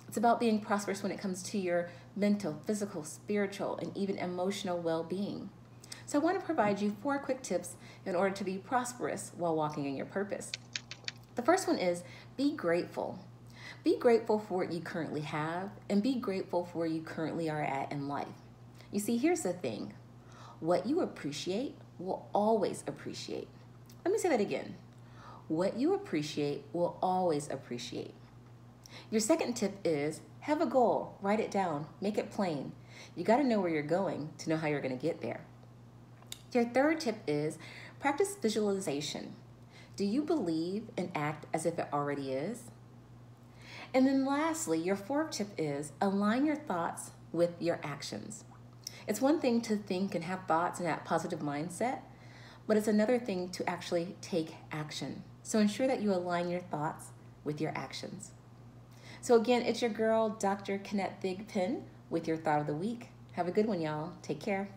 It's about being prosperous when it comes to your mental, physical, spiritual, and even emotional well-being. So I want to provide you 4 quick tips in order to be prosperous while walking in your purpose. The first one is be grateful. Be grateful for what you currently have, and be grateful for where you currently are at in life. You see, here's the thing. What you appreciate will always appreciate. Let me say that again. What you appreciate will always appreciate. Your second tip is have a goal, write it down, make it plain. You got to know where you're going to know how you're going to get there. Your third tip is practice visualization. Do you believe and act as if it already is? And then lastly, your 4th tip is align your thoughts with your actions. It's one thing to think and have thoughts and that positive mindset, but it's another thing to actually take action. So ensure that you align your thoughts with your actions. So again, it's your girl, Dr. Kenneth Thigpen, with your thought of the week. Have a good one, y'all. Take care.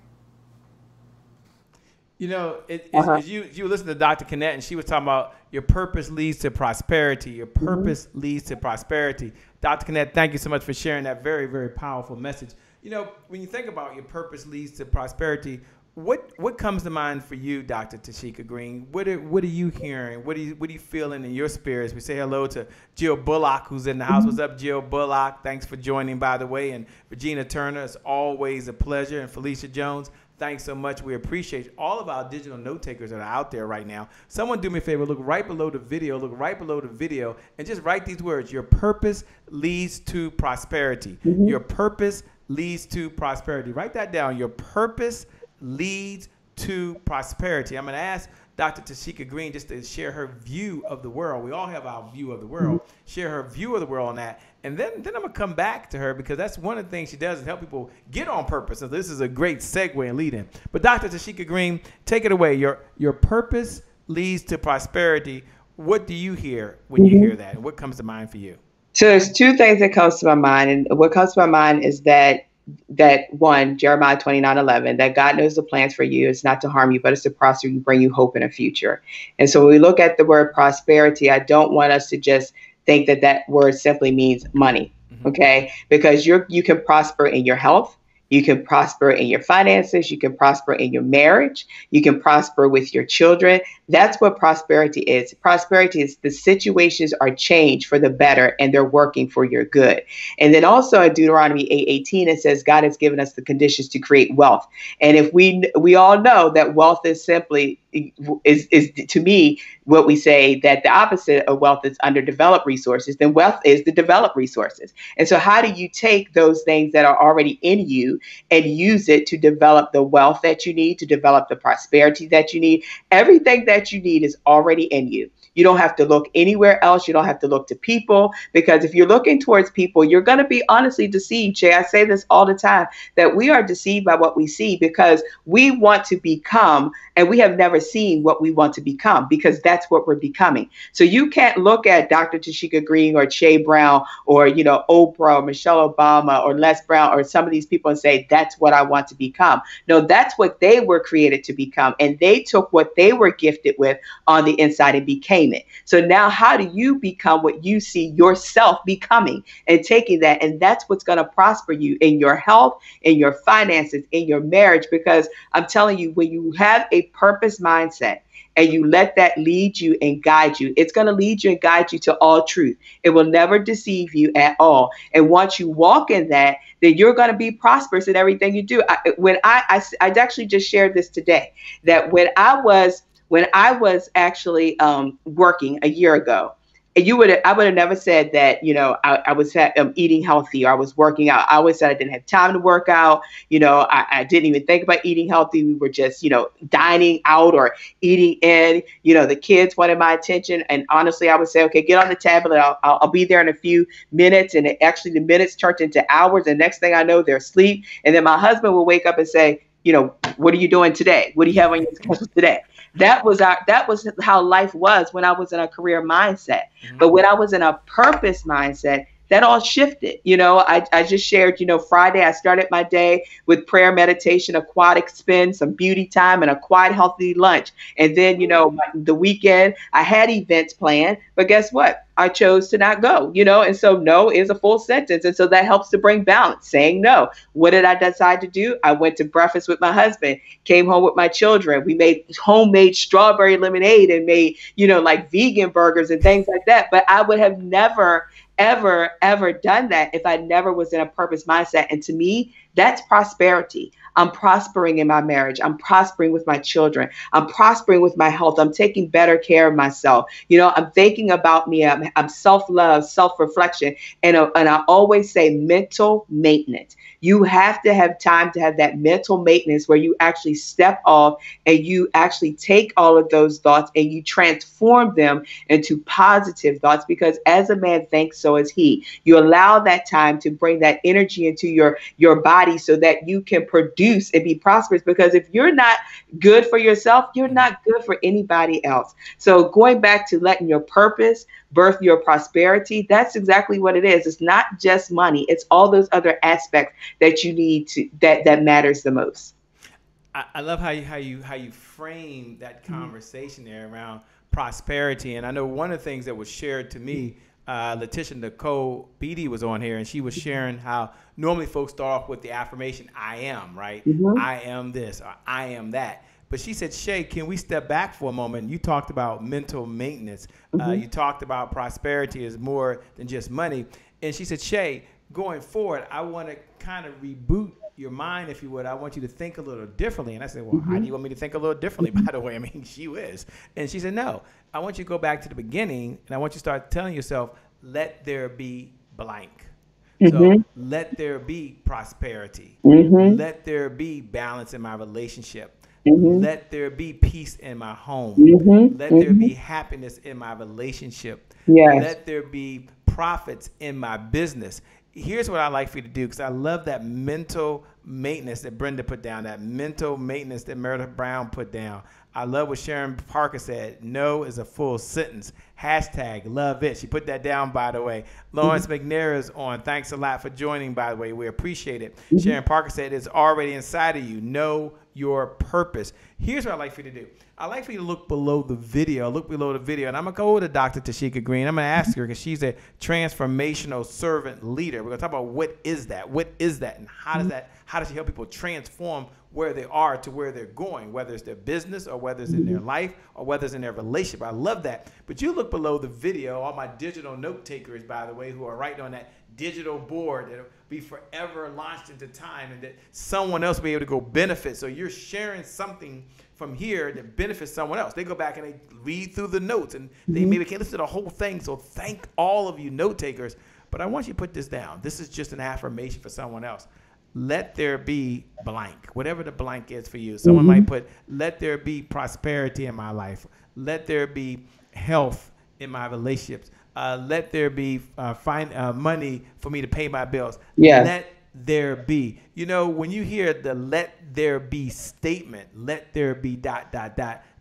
You know, you listen to Dr. Kenneth, and she was talking about your purpose leads to prosperity. Your purpose leads to prosperity. Dr. Kenneth, thank you so much for sharing that very, very powerful message. You know, when you think about your purpose leads to prosperity, What comes to mind for you, Dr. Tasheka Green? What are you hearing? What are you feeling in your spirits? We say hello to Jill Bullock, who's in the house. What's up, Jill Bullock? Thanks for joining, by the way. And Regina Turner, it's always a pleasure. And Felicia Jones, thanks so much. We appreciate all of our digital note takers that are out there right now. Someone do me a favor, look right below the video, and just write these words. Your purpose leads to prosperity. Mm-hmm. Your purpose leads to prosperity. Write that down. Your purpose leads to prosperity. I'm going to ask Dr. Tasheka Green just to share her view of the world. We all have our view of the world. Share her view of the world on that. And then I'm going to come back to her because that's one of the things she does is help people get on purpose. So this is a great segue and lead in. But Dr. Tasheka Green, take it away. Your purpose leads to prosperity. What do you hear when you hear that? And what comes to mind for you? So there's two things that comes to my mind. And what comes to my mind is that one, Jeremiah 29:11, that God knows the plans for you. It's not to harm you, but it's to prosper you, bring you hope in a future. And so when we look at the word prosperity, I don't want us to just think that word simply means money. Okay. Because you can prosper in your health. You can prosper in your finances. You can prosper in your marriage. You can prosper with your children. That's what prosperity is. Prosperity is the situations are changed for the better and they're working for your good. And then also in Deuteronomy 8:18, it says God has given us the conditions to create wealth. And if we all know that wealth is simply is to me what we say that the opposite of wealth is underdeveloped resources, then wealth is the developed resources. And so how do you take those things that are already in you and use it to develop the wealth that you need, to develop the prosperity that you need? Everything that you need is already in you. You don't have to look anywhere else. You don't have to look to people, because if you're looking towards people, you're going to be honestly deceived. Jay, I say this all the time, that we are deceived by what we see because we want to become, and we have never seen what we want to become, because that's what we're becoming. So you can't look at Dr. Tasheka Green or Che Brown or, Oprah or Michelle Obama or Les Brown or some of these people and say, that's what I want to become. No, that's what they were created to become. And they took what they were gifted with on the inside and became it. So now how do you become what you see yourself becoming and taking that? And that's what's going to prosper you in your health, in your finances, in your marriage, because I'm telling you, when you have a purpose mindset and you let that lead you and guide you, it's going to lead you and guide you to all truth. It will never deceive you at all. And once you walk in that, then you're going to be prosperous in everything you do. I actually just shared this today, that when I was actually working a year ago, I would have never said that, I was eating healthy or I was working out. I always said I didn't have time to work out. I didn't even think about eating healthy. We were just, dining out or eating in. The kids wanted my attention. And honestly, I would say, okay, get on the tablet. I'll be there in a few minutes. And actually the minutes turned into hours. And next thing I know, they're asleep. And then my husband will wake up and say, what are you doing today? What do you have on your schedule today? That was how life was when I was in a career mindset. Mm-hmm. But when I was in a purpose mindset, that all shifted. I just shared, Friday, I started my day with prayer, meditation, a aquatic spin, some beauty time, and a quiet, healthy lunch. And then, the weekend, I had events planned, but guess what? I chose to not go, and so no is a full sentence. And so that helps to bring balance, saying no. What did I decide to do? I went to breakfast with my husband, came home with my children. We made homemade strawberry lemonade and made, like vegan burgers and things like that. But I would have never, ever done that if I never was in a purpose mindset. And to me, that's prosperity. I'm prospering in my marriage. I'm prospering with my children. I'm prospering with my health. I'm taking better care of myself. I'm thinking about me. I'm self-love, self-reflection. And I always say mental maintenance. You have to have time to have that mental maintenance where you actually step off and you actually take all of those thoughts and you transform them into positive thoughts, because as a man thinks, so is he. You allow that time to bring that energy into your body so that you can produce and be prosperous, because if you're not good for yourself, you're not good for anybody else. So going back to letting your purpose birth your prosperity, that's exactly what it is. It's not just money. It's all those other aspects that you need to, that matters the most. I love how you frame that conversation there around prosperity. And I know one of the things that was shared to me Letitia Nicole Beatty was on here, and she was sharing how normally folks start off with the affirmation, I am, right? I am this, or I am that. But she said, Shay, can we step back for a moment? You talked about mental maintenance. You talked about prosperity is more than just money. And she said, Shay, going forward, I want to kind of reboot your mind, if you would. I want you to think a little differently. And I said, well, how do you want me to think a little differently, by the way? I mean, she is. And she said, no, I want you to go back to the beginning, and I want you to start telling yourself, let there be blank. So let there be prosperity. Let there be balance in my relationship. Let there be peace in my home. Let there be happiness in my relationship. Let there be profits in my business. Here's what I like for you to do, because I love that mental maintenance that Brenda put down, that mental maintenance that Meredith Brown put down. I love what Sharon Parker said. No is a full sentence. Hashtag love it. She put that down, by the way. Lawrence McNair is on. Thanks a lot for joining, by the way. We appreciate it. Sharon Parker said it's already inside of you. Know your purpose. Here's what I like for you to do. I like for you to look below the video. Look below the video. And I'm going to go to Dr. Tasheka Green. I'm going to ask her, because she's a transformational servant leader. We're going to talk about what is that? What is that? And how does she help people transform where they are to where they're going, whether it's their business or whether it's in their life or whether it's in their relationship. I love that. But you look below the video, all my digital note takers, by the way, who are writing on that digital board that'll be forever launched into time, and that someone else will be able to go benefit. So you're sharing something from here that benefits someone else. They go back and they read through the notes, and they maybe can't listen to the whole thing. So thank all of you note takers. But I want you to put this down. This is just an affirmation for someone else. Let there be blank, whatever the blank is for you. Someone might put, let there be prosperity in my life. Let there be health in my relationships. Let there be money for me to pay my bills. Let there be. You know, when you hear the let there be statement, let there be ...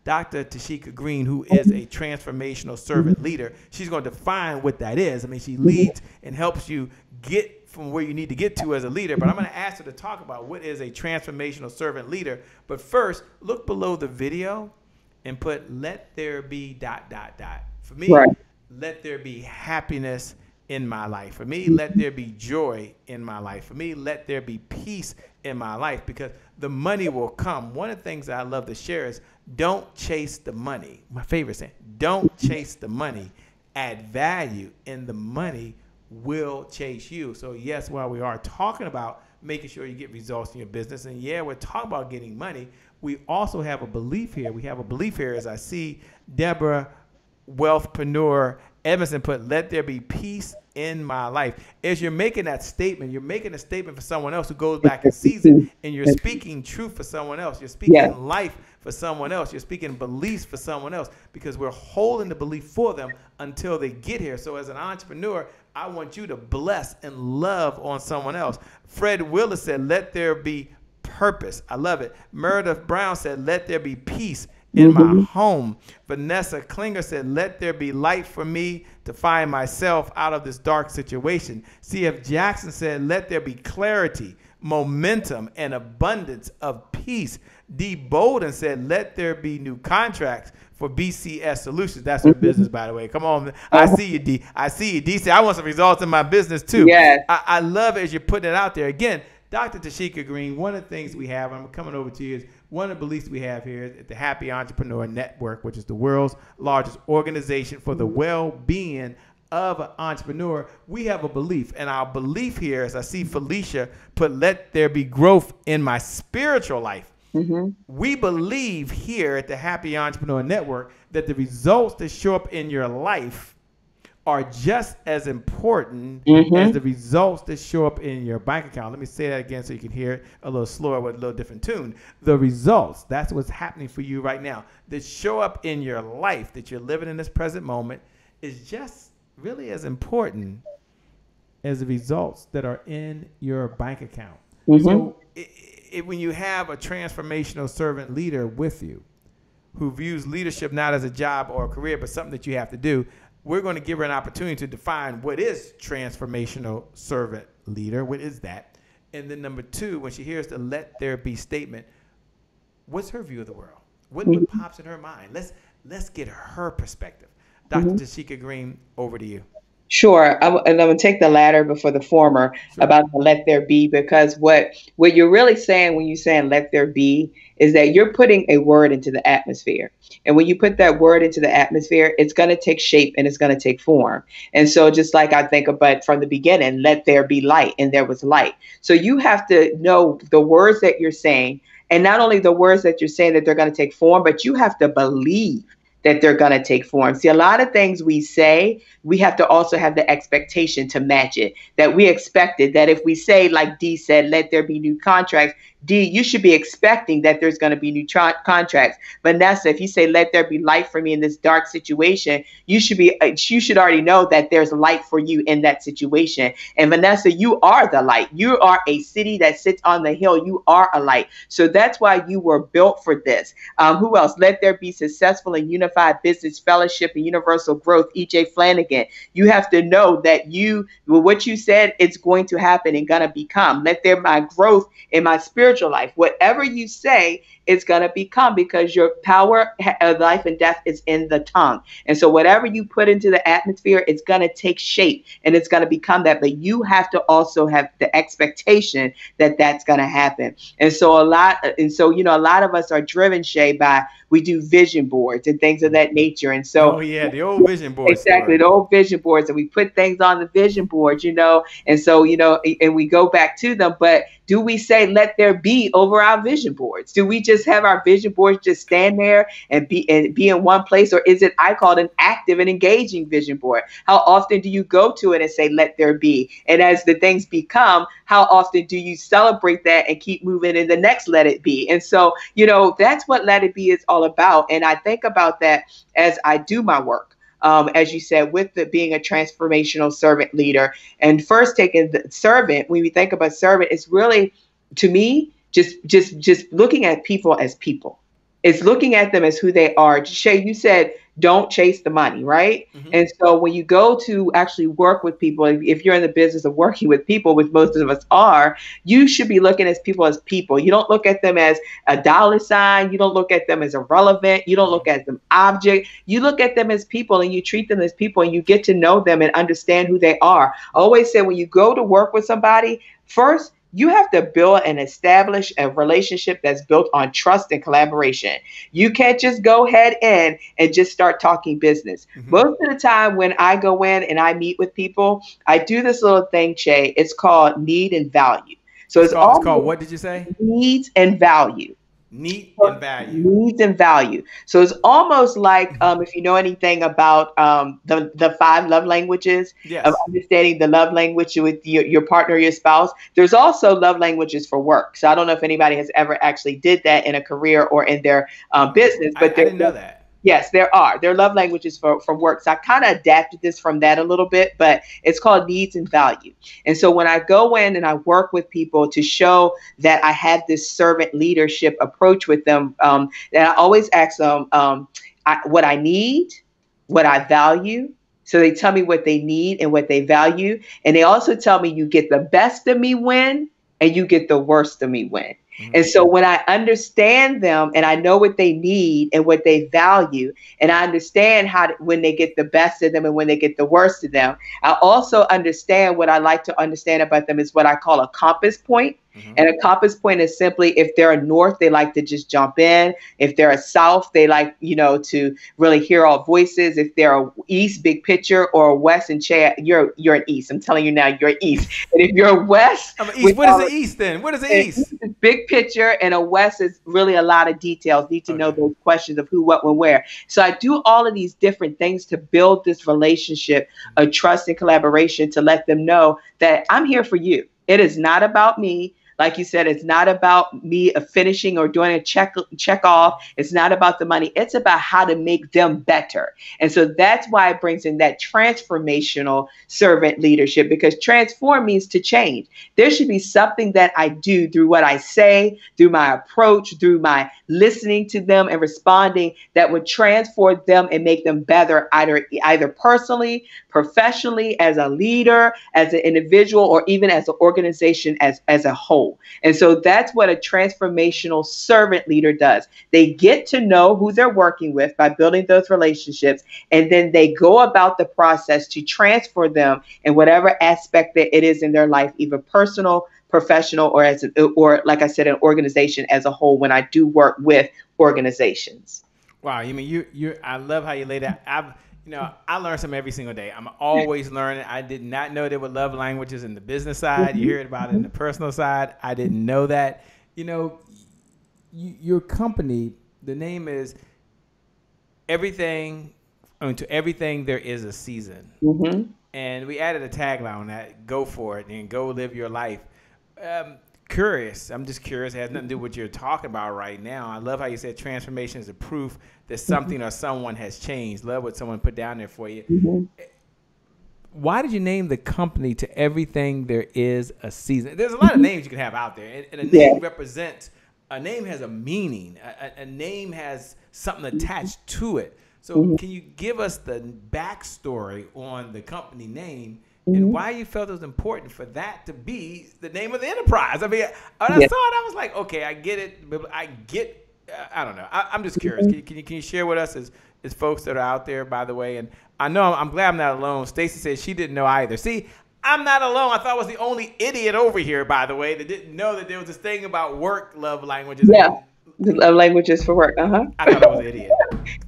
Dr. Tasheka Green, who is a transformational servant leader, she's going to define what that is. I mean, she leads and helps you get from where you need to get to as a leader. But I'm going to ask her to talk about what is a transformational servant leader. But first, look below the video and put let there be ... For me, let there be happiness in my life. For me, let there be joy in my life. For me, let there be peace in my life, because the money will come. One of the things I love to share is don't chase the money. My favorite saying, don't chase the money. Add value, and the money will chase you. So yes, while we are talking about making sure you get results in your business, and yeah, we're talking about getting money, we also have a belief here. We have a belief here, as I see Deborah Wealthpreneur Edmondson put, let there be peace in my life. As you're making that statement, you're making a statement for someone else who goes back and sees it, and you're speaking truth for someone else. You're speaking life for someone else. You're speaking beliefs for someone else, because we're holding the belief for them until they get here. So as an entrepreneur, I want you to bless and love on someone else. Fred Willis said, let there be purpose. I love it. Meredith Brown said, let there be peace in my home. Vanessa Klinger said, let there be light for me to find myself out of this dark situation. C.F. Jackson said, let there be clarity, momentum, and abundance of peace. D. Bolden said, let there be new contracts for BCS Solutions. That's her business, by the way. Come on. I see you, D. I see you. D said, I want some results in my business, too. I love it as you're putting it out there. Again, Dr. Tasheka Green, one of the things we have, I'm coming over to you, is one of the beliefs we have here at the Happy Entrepreneur Network, which is the world's largest organization for the well-being of an entrepreneur. We have a belief, and our belief here, as I see Felicia put, let there be growth in my spiritual life. We believe here at the Happy Entrepreneur Network that the results that show up in your life are just as important as the results that show up in your bank account. Let me say that again so you can hear it a little slower with a little different tune. The results, that's what's happening for you right now, that show up in your life, that you're living in this present moment, is just really as important as the results that are in your bank account. So when you have a transformational servant leader with you who views leadership not as a job or a career, but something that you have to do, we're going to give her an opportunity to define what is transformational servant leader. What is that? And then number two, when she hears the let there be statement, what's her view of the world? What pops in her mind? Let's get her perspective. Dr. Tasheka Green, over to you. Sure, and I'm gonna take the latter before the former Sure. about the let there be, because what you're really saying when you're saying let there be is that you're putting a word into the atmosphere, and when you put that word into the atmosphere, it's gonna take shape and it's gonna take form. And so, just like I think about from the beginning, let there be light, and there was light. So you have to know the words that you're saying, and not only the words that you're saying that they're gonna take form, but you have to believe that they're going to take form. See, a lot of things we say, we have to also have the expectation to match it. That we expected that if we say, like Dee said, let there be new contracts, Dee, you should be expecting that there's going to be new contracts. Vanessa, if you say, let there be light for me in this dark situation, you should already know that there's light for you in that situation. And Vanessa, you are the light. You are a city that sits on the hill. You are a light. So that's why you were built for this. Who else? Let there be successful and unified business fellowship and universal growth. E.J. Flanagan. You have to know that what you said, it's going to happen and gonna become. Let there my growth in my spiritual life. Whatever you say, it's gonna become, because your power of life and death is in the tongue. And so whatever you put into the atmosphere, it's gonna take shape and it's gonna become that. But you have to also have the expectation that that's gonna happen. And so a lot of us are driven, Shay, by we do vision boards and things of that nature. And so Oh yeah, the old vision board exactly, story. the old vision boards, and we put things on the vision board, and so, and we go back to them. But do we say let there be over our vision boards? Do we just have our vision boards just stand there and be in one place? Or is it, I call it an active and engaging vision board? How often do you go to it and say let there be? And as the things become, how often do you celebrate that and keep moving in the next let it be? And so, that's what let it be is all about. And I think about that as I do my work. As you said, with being a transformational servant leader, and first taking the servant, when we think about servant, it's really, to me, just looking at people as people. It's looking at them as who they are. Shay, you said, don't chase the money, right? Mm-hmm. And so when you go to actually work with people, if you're in the business of working with people, which most of us are, you should be looking at people as people. You don't look at them as a dollar sign. You don't look at them as irrelevant. You don't look at them object. You look at them as people, and you treat them as people, and you get to know them and understand who they are. I always say, when you go to work with somebody, first, you have to build and establish a relationship that's built on trust and collaboration. You can't just go head in and just start talking business. Mm-hmm. Most of the time when I go in and I meet with people, I do this little thing, Che. It's called need and value. So it's called what did you say? Needs and value. Needs and value. Needs and value. So it's almost like if you know anything about the 5 love languages, yes, of understanding the love language with your partner or your spouse. There's also love languages for work. So I don't know if anybody has ever actually did that in a career or in their business. But I didn't know that. Yes, there are. There are love languages from work. So I kind of adapted this from that a little bit, but it's called needs and value. And so when I go in and I work with people to show that I have this servant leadership approach with them, and I always ask them what I need, what I value. So they tell me what they need and what they value. And they also tell me you get the best of me when, and you get the worst of me when. And so when I understand them and I know what they need and what they value, and I understand when they get the best of them and when they get the worst of them, I also understand what I like to understand about them is what I call a compass point. Mm-hmm. And a compass point is simply, if they're a north, they like to just jump in. If they're a south, they like, to really hear all voices. If they're a east, big picture, or a west, and you're an east. I'm telling you now, you're east. And if you're a west, I'm an east. What is the east then? What is the east? East is big picture, and a west is really a lot of details. Need to know those questions of who, what, when, where. So I do all of these different things to build this relationship of trust and collaboration, to let them know that I'm here for you. It is not about me. Like you said, it's not about me finishing or doing a check off. It's not about the money. It's about how to make them better. And so that's why it brings in that transformational servant leadership, because transform means to change. There should be something that I do through what I say, through my approach, through my listening to them and responding, that would transform them and make them better, either personally, professionally, as a leader, as an individual, or even as an organization as a whole. whole. And so that's what a transformational servant leader does. They get to know who they're working with by building those relationships, and then they go about the process to transfer them in whatever aspect that it is in their life, either personal, professional, or like I said, an organization as a whole, when I do work with organizations. Wow, you mean you I love how you lay that. I learn something every single day. I'm always learning. I did not know there were love languages in the business side. You hear about it in the personal side. I didn't know that. Your company, the name is everything. To everything there is a season. Mm-hmm. And we added a tagline on that: "Go for it and go live your life." Curious. I'm just curious. It has nothing to do with what you're talking about right now. I love how you said transformation is a proof that something or someone has changed. Love what someone put down there for you. Mm-hmm. Why did you name the company To Everything There Is a Season? There's a lot of names you can have out there, and a name represents. A name has a meaning. A name has something attached to it. So can you give us the backstory on the company name and why you felt it was important for that to be the name of the enterprise? I mean, when I saw it, I was like, okay, I get it. But I don't know. I'm just curious. Can you share with us as folks that are out there, by the way? And I know I'm glad I'm not alone. Stacy said she didn't know either. See, I'm not alone. I thought I was the only idiot over here, by the way, that didn't know that there was this thing about work love languages. Yeah. Love languages for work. I thought I was an idiot.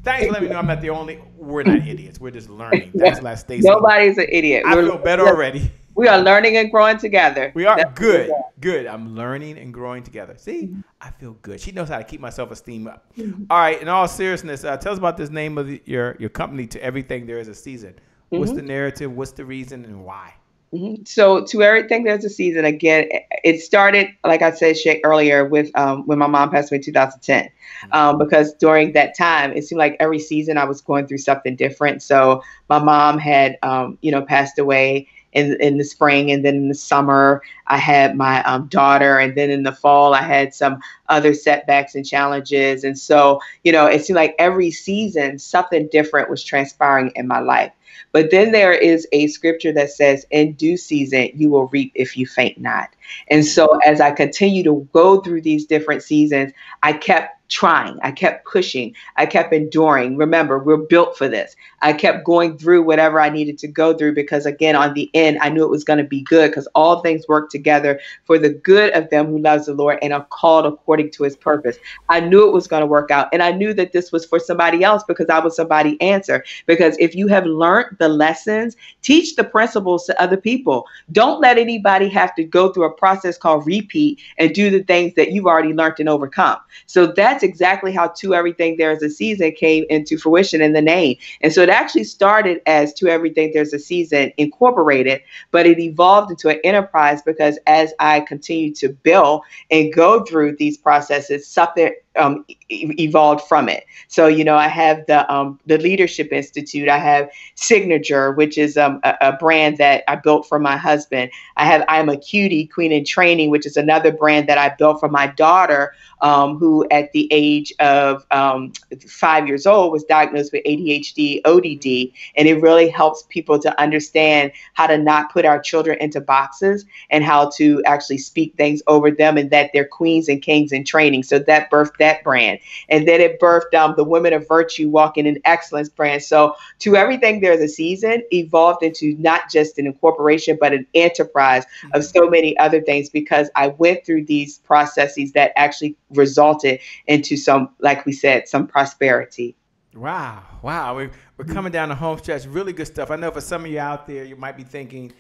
Thanks for letting me know I'm not the only. We're not idiots. We're just learning. Thanks a lot, Stacey. Nobody's an idiot. I feel better already. We are learning and growing together. We are good. Good. I'm learning and growing together. See, I feel good. She knows how to keep my self-esteem up. All right. In all seriousness, tell us about this name of your company, To Everything There Is a Season. What's the narrative? What's the reason and why? So To Everything There's a Season. Again, it started, like I said earlier, with when my mom passed away in 2010. Because during that time, it seemed like every season I was going through something different. So my mom had, passed away in the spring, and then in the summer I had my daughter, and then in the fall I had some other setbacks and challenges. And so, it seemed like every season something different was transpiring in my life. But then there is a scripture that says, in due season, you will reap if you faint not. And so as I continue to go through these different seasons, I kept trying. I kept pushing. I kept enduring. Remember, we're built for this. I kept going through whatever I needed to go through because, again, on the end, I knew it was going to be good because all things work together for the good of them who loves the Lord and are called according to his purpose. I knew it was going to work out. And I knew that this was for somebody else because I was somebody's answer. Because if you have learned the lessons, teach the principles to other people. Don't let anybody have to go through a process called repeat and do the things that you've already learned and overcome. So that's exactly how To Everything There's a Season came into fruition in the name. And so it actually started as To Everything There's a Season Incorporated, but it evolved into an enterprise because as I continued to build and go through these processes, something evolved from it. So, I have the Leadership Institute. I have Signature, which is a brand that I built for my husband. I have I'm a Cutie, Queen in Training, which is another brand that I built for my daughter, who at the age of 5 years old was diagnosed with ADHD, ODD. And it really helps people to understand how to not put our children into boxes and how to actually speak things over them and that they're queens and kings in training. So that birthed that brand. And then it birthed the Women of Virtue Walking in Excellence brand. So To Everything There's a Season evolved into not just an incorporation, but an enterprise of so many other things because I went through these processes that actually resulted into some, like we said, some prosperity. Wow. We're coming down the home stretch. Really good stuff. I know for some of you out there, you might be thinking,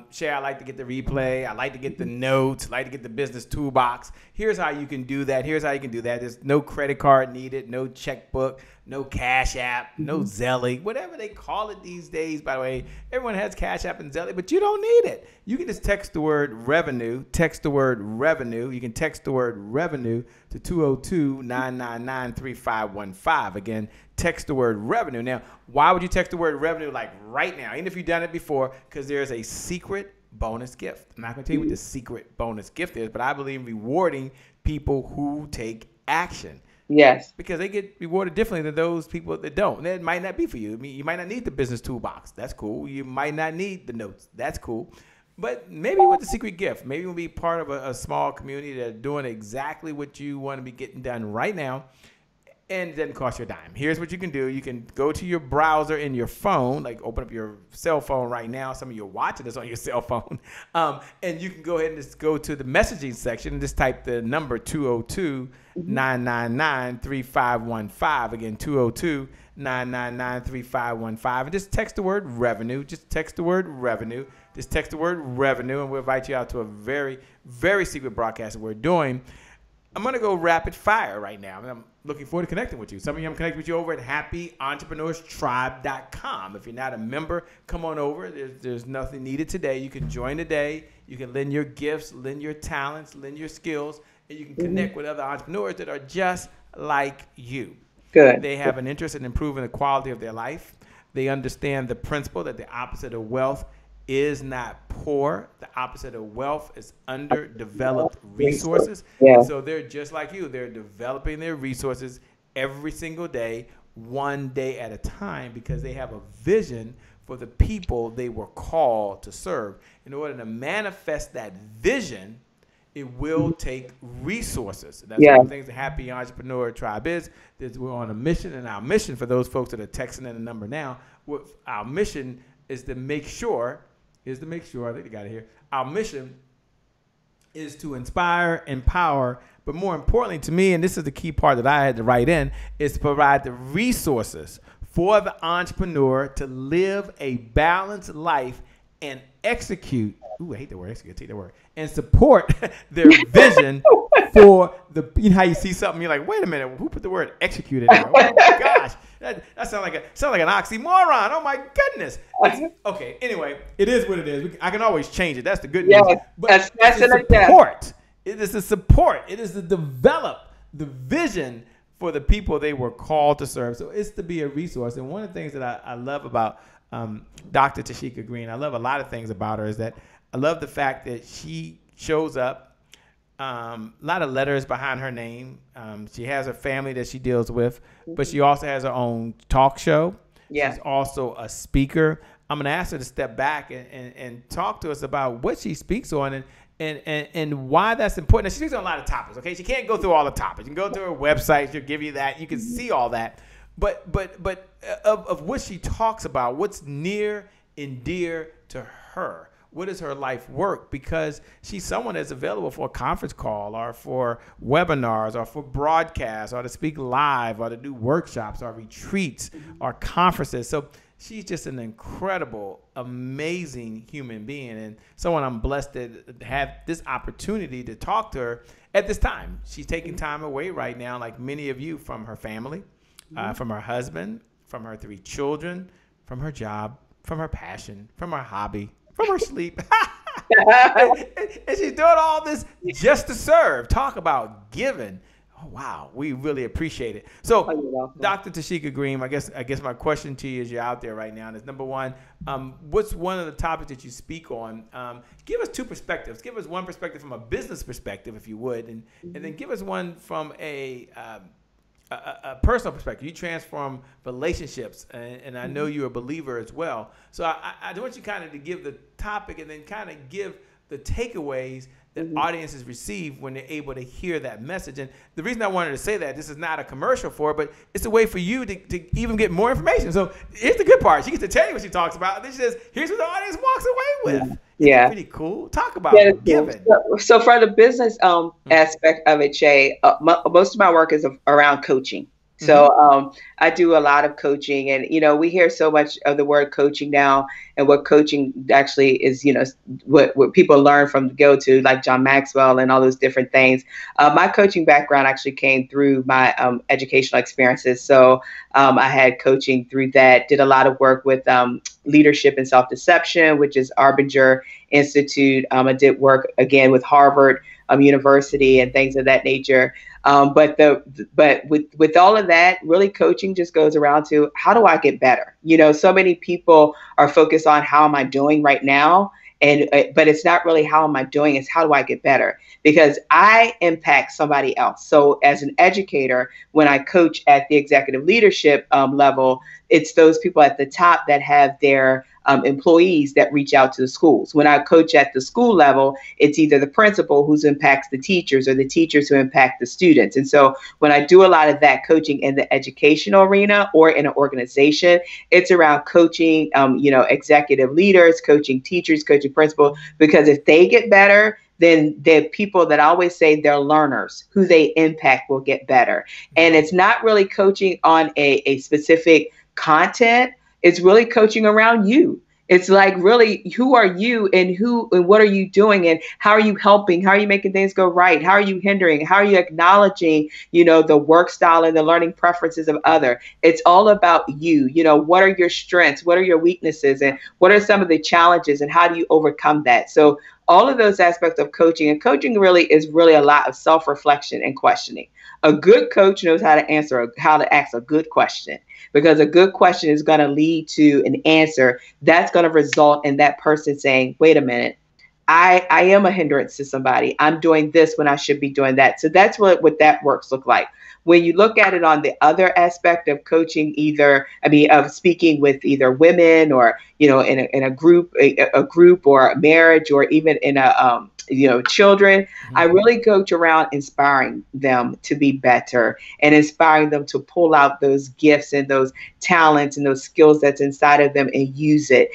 Shay, I like to get the replay. I like to get the notes. I like to get the business toolbox. Here's how you can do that. There's no credit card needed, no checkbook, no Cash App, no Zelly, whatever they call it these days. By the way, everyone has Cash App and Zelly, but you don't need it. You can just text the word revenue. You can text the word revenue to 202-999-3515. Again, text the word revenue. Now, why would you text the word revenue like right now? Even if you've done it before, because there's a secret bonus gift. I'm not going to tell you what the secret bonus gift is, but I believe in rewarding people who take action. Yes. Because they get rewarded differently than those people that don't. And it might not be for you. I mean, you might not need the business toolbox. That's cool. You might not need the notes. That's cool. But maybe with the secret gift, maybe we'll be part of a small community that's doing exactly what you want to be getting done right now. And it doesn't cost you a dime. Here's what you can do. You can go to your browser in your phone, like open up your cell phone right now. Some of you are watching this on your cell phone. And you can go ahead and just go to the messaging section and just type the number 202-999-3515. Again, 202-999-3515. And just text the word revenue. Just text the word revenue. Just text the word revenue. And we'll invite you out to a very, very secret broadcast that we're doing. I'm going to go rapid fire right now. I'm looking forward to connecting with you. Some of you, I'm connecting with you over at happyentrepreneurstribe.com. If you're not a member, come on over. There's nothing needed today. You can join today. You can lend your gifts, lend your talents, lend your skills, and you can connect with other entrepreneurs that are just like you. Good. They have an interest in improving the quality of their life. They understand the principle that the opposite of wealth is not poor. The opposite of wealth is underdeveloped resources. Yeah. And so they're just like you. They're developing their resources every single day, one day at a time, because they have a vision for the people they were called to serve. In order to manifest that vision, it will take resources. That's one of the things the Happy Entrepreneur Tribe is. We're on a mission, and our mission, for those folks that are texting in the number now, our mission is to make sure, I think you got it here. Our mission is to inspire, empower, but more importantly to me, and this is the key part that I had to write in, is to provide the resources for the entrepreneur to live a balanced life and execute. Ooh, I hate the word execute. Take the word. And support their vision for the. You know how you see something, you're like, wait a minute, who put the word execute in there? Oh my gosh, that sounds like an oxymoron. Oh my goodness. Okay. Anyway, it is what it is. I can always change it. That's the good news. But it's support. It is the support. It is to develop the vision for the people they were called to serve. So it's to be a resource. And one of the things that I love about Dr. Tasheka Green, I love a lot of things about her, is that I love the fact that she shows up, a lot of letters behind her name. She has a family that she deals with, but she also has her own talk show. Yeah. She's also a speaker. I'm going to ask her to step back and talk to us about what she speaks on and why that's important. Now, she speaks on a lot of topics, okay? She can't go through all the topics. You can go to her website. She'll give you that. You can see all that. But of what she talks about, what's near and dear to her. What is her life work? Because she's someone that's available for a conference call or for webinars or for broadcasts or to speak live or to do workshops or retreats or conferences. So she's just an incredible, amazing human being and someone I'm blessed to have this opportunity to talk to her at this time. She's taking time away right now, like many of you, from her family, from her husband, from her 3 children, from her job, from her passion, from her hobby, from her sleep. and she's doing all this just to serve. Talk about giving. Oh, wow. We really appreciate it. So, Dr. Tasheka Green, I guess my question to you as you're out there right now is, number one, what's one of the topics that you speak on? Give us 2 perspectives. Give us one perspective from a business perspective, if you would, and then give us one from a personal perspective. You transform relationships, and I know you're a believer as well. So I want you kind of to give the topic and then kind of give the takeaways that audiences receive when they're able to hear that message. And the reason I wanted to say that, this is not a commercial for it, but it's a way for you to even get more information. So here's the good part. She gets to tell you what she talks about, and then she says, here's what the audience walks away with. Yeah. It's pretty cool. Talk about giving. So for the business aspect of it, Shay, most of my work is around coaching. So I do a lot of coaching, and, we hear so much of the word coaching now, and what coaching actually is, what people learn from go to, like John Maxwell and all those different things. My coaching background actually came through my educational experiences. So I had coaching through that, did a lot of work with leadership and self-deception, which is Arbinger Institute. I did work again with Harvard University and things of that nature. But with all of that, really coaching just goes around to, how do I get better? So many people are focused on how am I doing right now? But it's not really how am I doing, it's how do I get better? Because I impact somebody else. So as an educator, when I coach at the executive leadership level, it's those people at the top that have their employees that reach out to the schools. When I coach at the school level, it's either the principal who impacts the teachers or the teachers who impact the students. And so when I do a lot of that coaching in the educational arena or in an organization, it's around coaching, executive leaders, coaching teachers, coaching principal, because if they get better, then the people that I always say they're learners, who they impact will get better. And it's not really coaching on a specific content. It's really coaching around you. It's like, really, who are you and what are you doing and how are you helping? How are you making things go right? How are you hindering? How are you acknowledging, the work style and the learning preferences of other? It's all about you. What are your strengths? What are your weaknesses? And what are some of the challenges and how do you overcome that? So all of those aspects of coaching, and coaching really is a lot of self-reflection and questioning. A good coach knows how to ask a good question, because a good question is going to lead to an answer that's going to result in that person saying, wait a minute, I am a hindrance to somebody. I'm doing this when I should be doing that. So that's what that works look like. When you look at it on the other aspect of coaching, of speaking with either women or, in a group or a marriage, or even in children, mm-hmm. I really coach around inspiring them to be better and inspiring them to pull out those gifts and those talents and those skills that's inside of them and use it.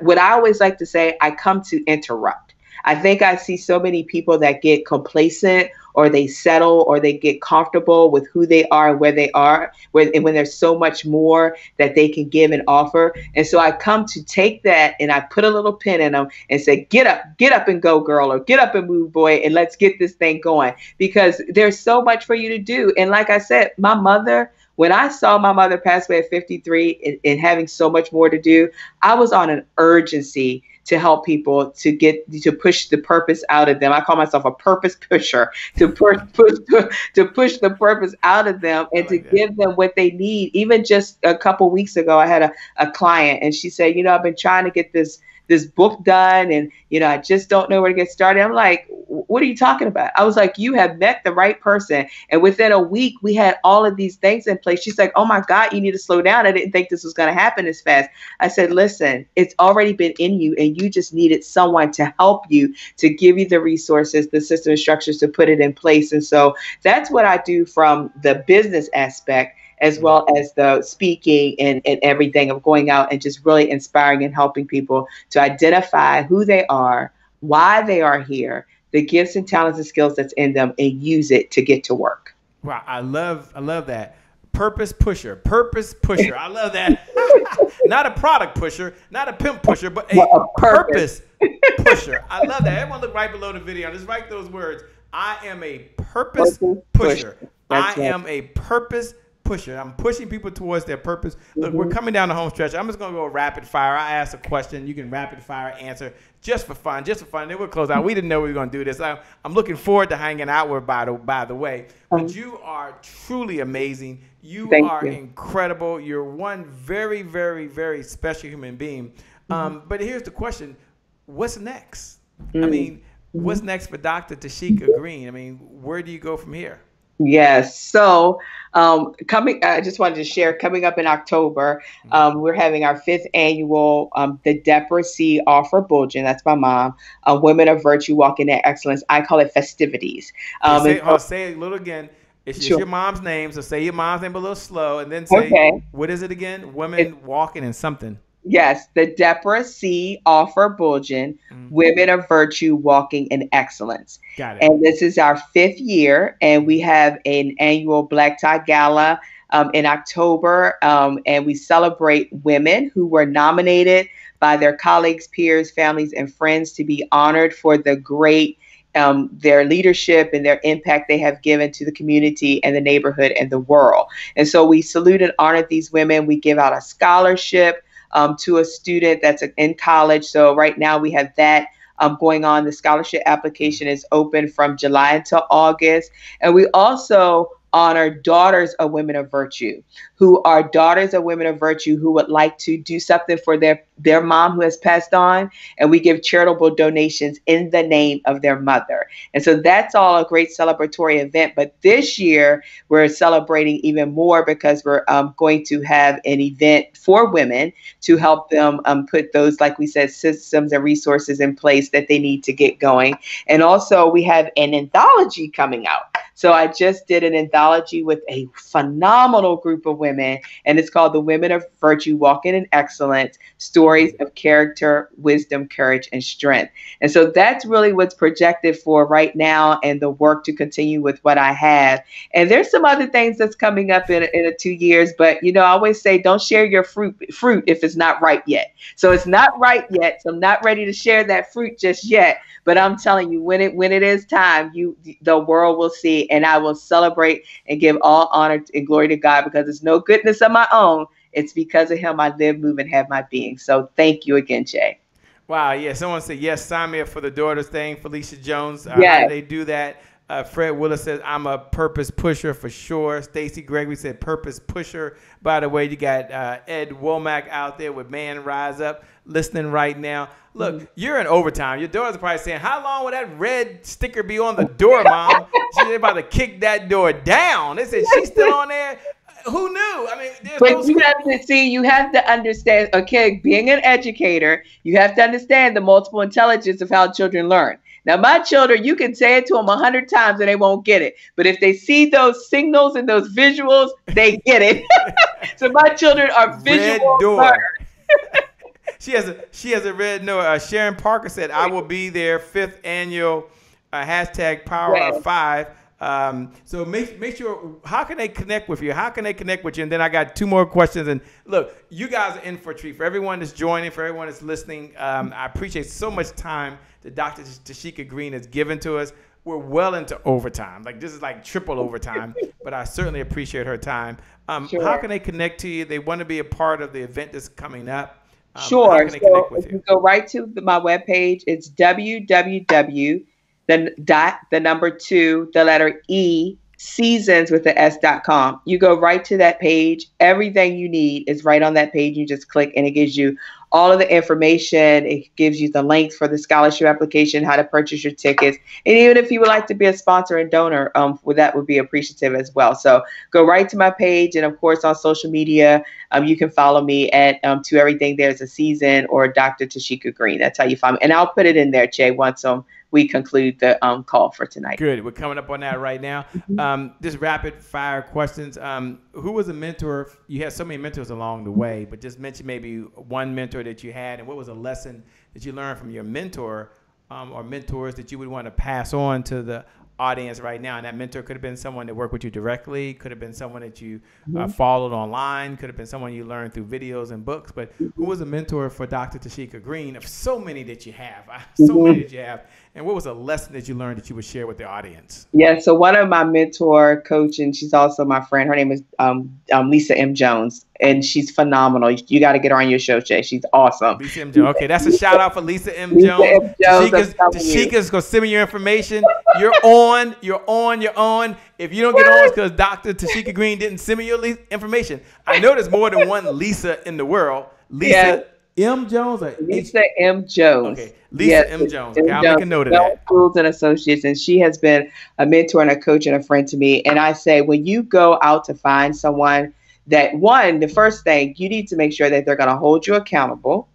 What I always like to say, I come to interrupt. I think I see so many people that get complacent, or they settle, or they get comfortable with who they are and where they are, when there's so much more that they can give and offer. And so I come to take that and I put a little pin in them and say, get up and go, girl, or get up and move, boy, and let's get this thing going, because there's so much for you to do. And like I said, when I saw my mother pass away at 53 and having so much more to do, I was on an urgency to help people to push the purpose out of them. I call myself a purpose pusher, to push the purpose out of them and to give them what they need. Even just a couple weeks ago, I had a client, and she said, I've been trying to get this book done, and I just don't know where to get started. I'm like, what are you talking about? I was like, you have met the right person. And within a week, we had all of these things in place. She's like, oh my God, you need to slow down. I didn't think this was going to happen as fast. I said, listen, it's already been in you, and you just needed someone to help you, to give you the resources, the system and structures to put it in place. And so that's what I do from the business aspect, as well as the speaking and everything of going out and just really inspiring and helping people to identify who they are, why they are here, the gifts and talents and skills that's in them, and use it to get to work. Wow, I love that. Purpose pusher. I love that. Not a product pusher, not a pimp pusher, but a purpose pusher. I love that. Everyone look right below the video. Just write those words. I am a purpose pusher. I am a purpose pusher. I'm pushing people towards their purpose. Look, we're coming down the home stretch. I'm just going to go rapid fire. I ask a question. You can rapid fire answer just for fun. Then we'll close out. We didn't know we were going to do this. I'm looking forward to hanging out with, by the way. But you are truly amazing. You are incredible. You're one very, very, very special human being. But here's the question. What's next? I mean, what's next for Dr. Tasheka Green? I mean, where do you go from here? Yes. So I just wanted to share, coming up in October, we're having our 5th annual, the Deborah C. Offer Bulgin, that's my mom, Women of Virtue Walking in Excellence. I call it festivities. Say it a little again. It's your mom's name, so say your mom's name a little slow, and then say, what is it again? Women walking in something. Yes, the Deborah C. Offer Bulgin, Women of Virtue Walking in Excellence. Got it. And this is our 5th year, and we have an annual Black Tie Gala in October, and we celebrate women who were nominated by their colleagues, peers, families, and friends to be honored for the great their leadership and their impact they have given to the community and the neighborhood and the world. And so we salute and honor these women. We give out a scholarship to a student that's in college. So right now we have that going on. The scholarship application is open from July until August. And we also honor daughters of women of virtue, who are daughters of women of virtue who would like to do something for their mom who has passed on. And we give charitable donations in the name of their mother. And so that's all a great celebratory event. But this year, we're celebrating even more because we're going to have an event for women to help them put those, like we said, systems and resources in place that they need to get going. And also we have an anthology coming out. So I just did an anthology with a phenomenal group of women, and it's called The Women of Virtue Walking in Excellence, Stories of Character, Wisdom, Courage, and Strength. And so that's really what's projected for right now, and the work to continue with what I have. And there's some other things that's coming up in 2 years, but I always say don't share your fruit if it's not ripe yet. So it's not ripe yet, so I'm not ready to share that fruit just yet. But I'm telling you, when it is time, the world will see, and I will celebrate and give all honor and glory to God, because it's no goodness of my own. It's because of Him I live, move, and have my being. So thank you again, Jay. Wow. Yeah. Someone said, yes, sign me up for the daughters thing. Felicia Jones. Yes. How do they do that? Fred Willis says, I'm a purpose pusher for sure. Stacy Gregory said, purpose pusher. By the way, you got Ed Womack out there with Man Rise Up listening right now. Look, you're in overtime. Your daughter's probably saying, how long will that red sticker be on the door, Mom? She's about to kick that door down. They said, she's still on there. Who knew? I mean, but you have to understand, okay, being an educator, you have to understand the multiple intelligence of how children learn. Now, my children, you can say it to them 100 times and they won't get it. But if they see those signals and those visuals, they get it. So my children are visual learners. She has a red note. Sharon Parker said, I will be there, 5th annual hashtag Power of 5. So make sure, how can they connect with you? How can they connect with you? And then I got 2 more questions. And look, you guys are in for a treat. For everyone that's joining, for everyone that's listening, I appreciate so much time that Dr. Tasheka Green has given to us. We're well into overtime. Like, this is like triple overtime, but I certainly appreciate her time. Sure. How can they connect to you? They want to be a part of the event that's coming up. Sure. How can they connect with you? Go right to my webpage. It's www. The number 2, the letter E, seasons with the S.com. You go right to that page. Everything you need is right on that page. You just click and it gives you all of the information. It gives you the links for the scholarship application, how to purchase your tickets. And even if you would like to be a sponsor and donor, that would be appreciative as well. So go right to my page. And of course, on social media, you can follow me at To Everything There's a Season or Dr. Tasheka Green. That's how you find me. And I'll put it in there, Jay, once we conclude the call for tonight. Good. We're coming up on that right now. Just rapid fire questions. Who was a mentor? You had so many mentors along the way, but just mention maybe one mentor that you had, and what was a lesson that you learned from your mentor or mentors that you would want to pass on to the audience right now. And that mentor could have been someone that worked with you directly, could have been someone that you followed online, could have been someone you learned through videos and books. But who was a mentor for Dr. Tasheka Green of so many that you have? Many that you have. And what was a lesson that you learned that you would share with the audience? Yeah, so one of my mentor coach, and she's also my friend, her name is Lisa M. Jones, and she's phenomenal. You got to get her on your show, Jay. She's awesome. Lisa M. Jones. Okay, that's a shout out for Lisa M. Jones. Tasheka's going to send me your information. You're on. If you don't get on, it's because Dr. Tasheka Green didn't send me your information. I know there's more than one Lisa in the world. Lisa M. Jones? Or Lisa M. Jones. Okay, Lisa M. Jones. Okay, I'll make a note of that. Schools and Associates, and she has been a mentor and a coach and a friend to me. And I say, when you go out to find someone, the first thing, you need to make sure that they're going to hold you accountable,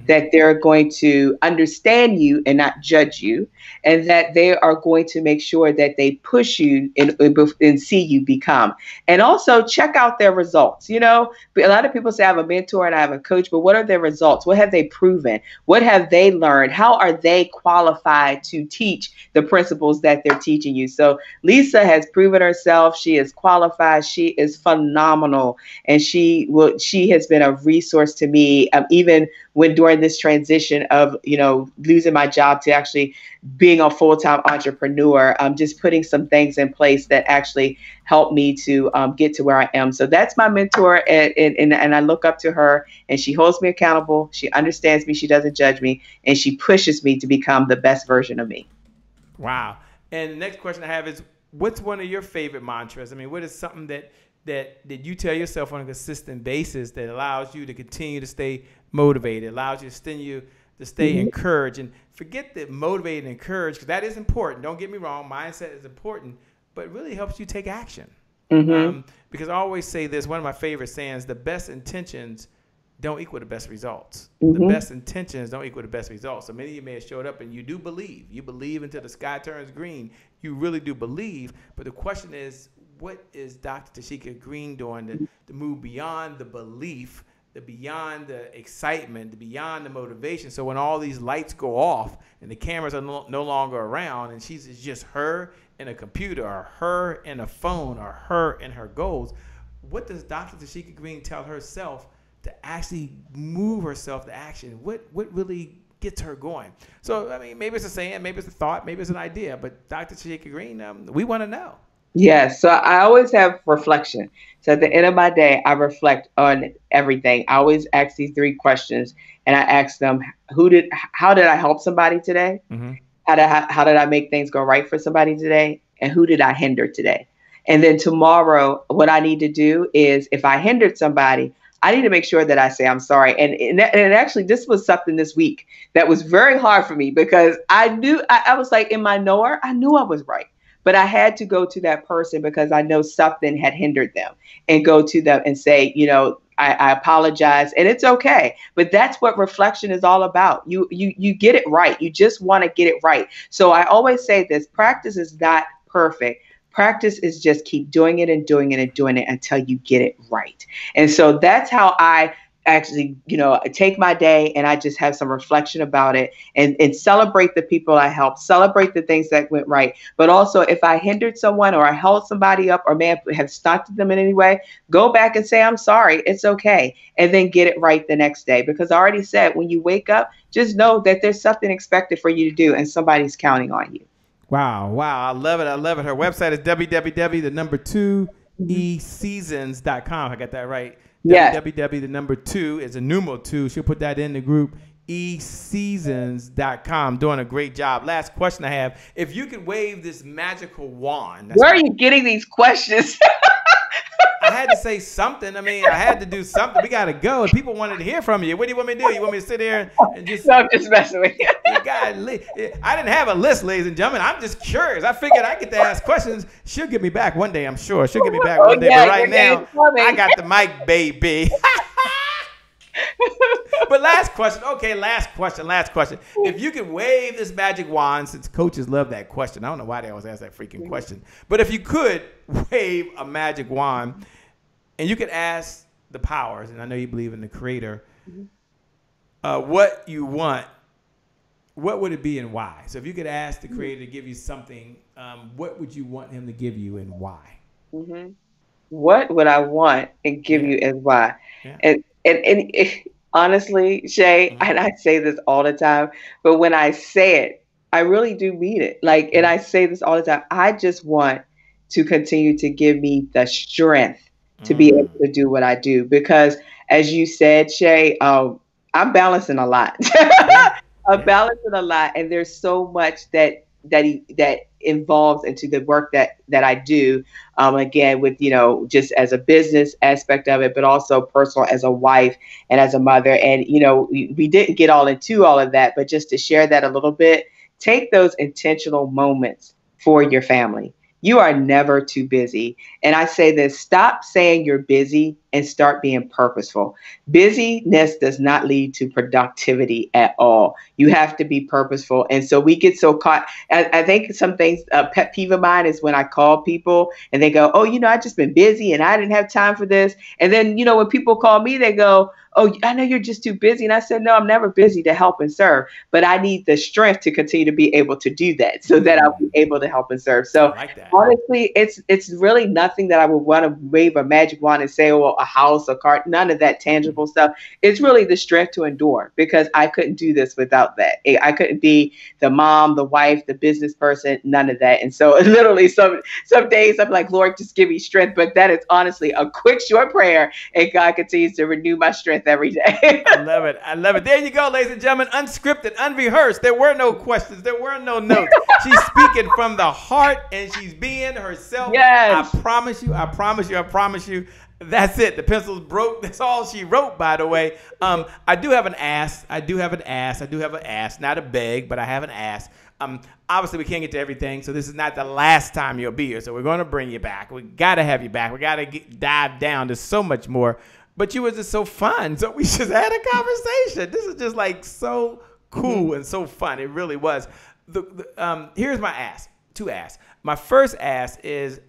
that they're going to understand you and not judge you, and that they are going to make sure that they push you and see you become. And also check out their results. A lot of people say I have a mentor and I have a coach, but what are their results? What have they proven? What have they learned? How are they qualified to teach the principles that they're teaching you? So Lisa has proven herself. She is qualified. She is phenomenal. And she has been a resource to me, even when during this transition of, losing my job to actually being a full-time entrepreneur, just putting some things in place that actually helped me to get to where I am. So that's my mentor, and I look up to her, and she holds me accountable. She understands me. She doesn't judge me, and she pushes me to become the best version of me. Wow. And the next question I have is, what's one of your favorite mantras? I mean, what is something that you tell yourself on a consistent basis that allows you to continue to stay motivated, allows you to stay encouraged, and forget the motivate and encourage, because that is important. Don't get me wrong. Mindset is important, but it really helps you take action. Because I always say this, one of my favorite sayings, the best intentions don't equal the best results. The best intentions don't equal the best results. So many of you may have showed up and you do believe. You believe until the sky turns green. You really do believe. But the question is, what is Dr. Tasheka Green doing to move beyond the belief, beyond the excitement, beyond the motivation? So when all these lights go off and the cameras are no longer around and it's just her and a computer, or her and a phone, or her and her goals, what does Dr. Tasheka Green tell herself to actually move herself to action? What really gets her going? So, I mean, maybe it's a saying, maybe it's a thought, maybe it's an idea, but Dr. Tasheka Green, we want to know. Yes. So I always have reflection. So at the end of my day, I reflect on everything. I always ask these 3 questions, and I ask them, how did I help somebody today? How did I make things go right for somebody today? And who did I hinder today? And then tomorrow, what I need to do is, if I hindered somebody, I need to make sure that I say I'm sorry. And actually, this was something this week that was very hard for me, because I knew I was like, in my knower, I knew I was right. But I had to go to that person because I know something had hindered them, and go to them and say, I apologize, and it's okay. But that's what reflection is all about. You get it right. You just want to get it right. So I always say this: practice is not perfect. Practice is just keep doing it and doing it and doing it until you get it right. And so that's how I actually, take my day, and I just have some reflection about it, and celebrate the people I helped, celebrate the things that went right. But also, if I hindered someone or I held somebody up or may have stunted them in any way, go back and say, I'm sorry, it's okay. And then get it right the next day. Because I already said, when you wake up, just know that there's something expected for you to do, and somebody's counting on you. Wow. I love it. Her website is www.eseasons.com. I got that right. Yes. www.2 is a numeral 2. She'll put that in the group, eseasons.com. Doing a great job. Last question I have. If you could wave this magical wand. Where are you getting these questions? I had to say something. I mean, I had to do something. We got to go. And people wanted to hear from you. What do you want me to do? You want me to sit there and just... No, I'm just messing with you. I didn't have a list, ladies and gentlemen. I'm just curious. I figured I get to ask questions. She'll get me back one day, I'm sure. She'll get me back one day. But right now, I got the mic, baby. But last question. Okay, last question. If you could wave this magic wand, since coaches love that question. I don't know why they always ask that freaking question. But if you could wave a magic wand and you could ask the powers, and I know you believe in the creator, what you want, what would it be and why? So if you could ask the creator to give you something, what would you want him to give you and why? What would I want and give you and why? Yeah. And honestly, Shay, and I say this all the time, but when I say it, I really do mean it. And I say this all the time. I just want to continue to give me the strength to be able to do what I do. Because as you said, Shay, I'm balancing a lot. I'm balancing a lot. And there's so much that involves into the work that I do, again, with, just as a business aspect of it, but also personal as a wife and as a mother. And, we didn't get all into all of that, but just to share that a little bit, take those intentional moments for your family. You are never too busy. And I say this, stop saying you're busy and start being purposeful. Busyness does not lead to productivity at all. You have to be purposeful. And so we get so caught. I think some things, a pet peeve of mine is when I call people and they go, oh, I just been busy and I didn't have time for this. And then, when people call me, they go, oh, I know you're just too busy. And I said, no, I'm never busy to help and serve, but I need the strength to continue to be able to do that so that I'll be able to help and serve. So honestly, it's really nothing that I would want to wave a magic wand and say, well, a house, a car, none of that tangible stuff. It's really the strength to endure, because I couldn't do this without that. I couldn't be the mom, the wife, the business person, none of that. And so literally some days I'm like, Lord, just give me strength. But that is honestly a quick, short prayer, and God continues to renew my strength every day. I love it. I love it. There you go, ladies and gentlemen. Unscripted, unrehearsed. There were no questions. There were no notes. She's speaking from the heart, and she's being herself. Yes. I promise you. I promise you. I promise you. That's it. The pencil's broke. That's all she wrote, by the way. I do have an ask. I do have an ask. Not a beg, but I have an ask. Obviously, we can't get to everything, so this is not the last time you'll be here. So we're going to bring you back. We got to have you back. We got to dive down to so much more. But you were just so fun, so we just had a conversation. This is just like so cool and so fun. It really was. Here's my ask. Two asks. My first ask is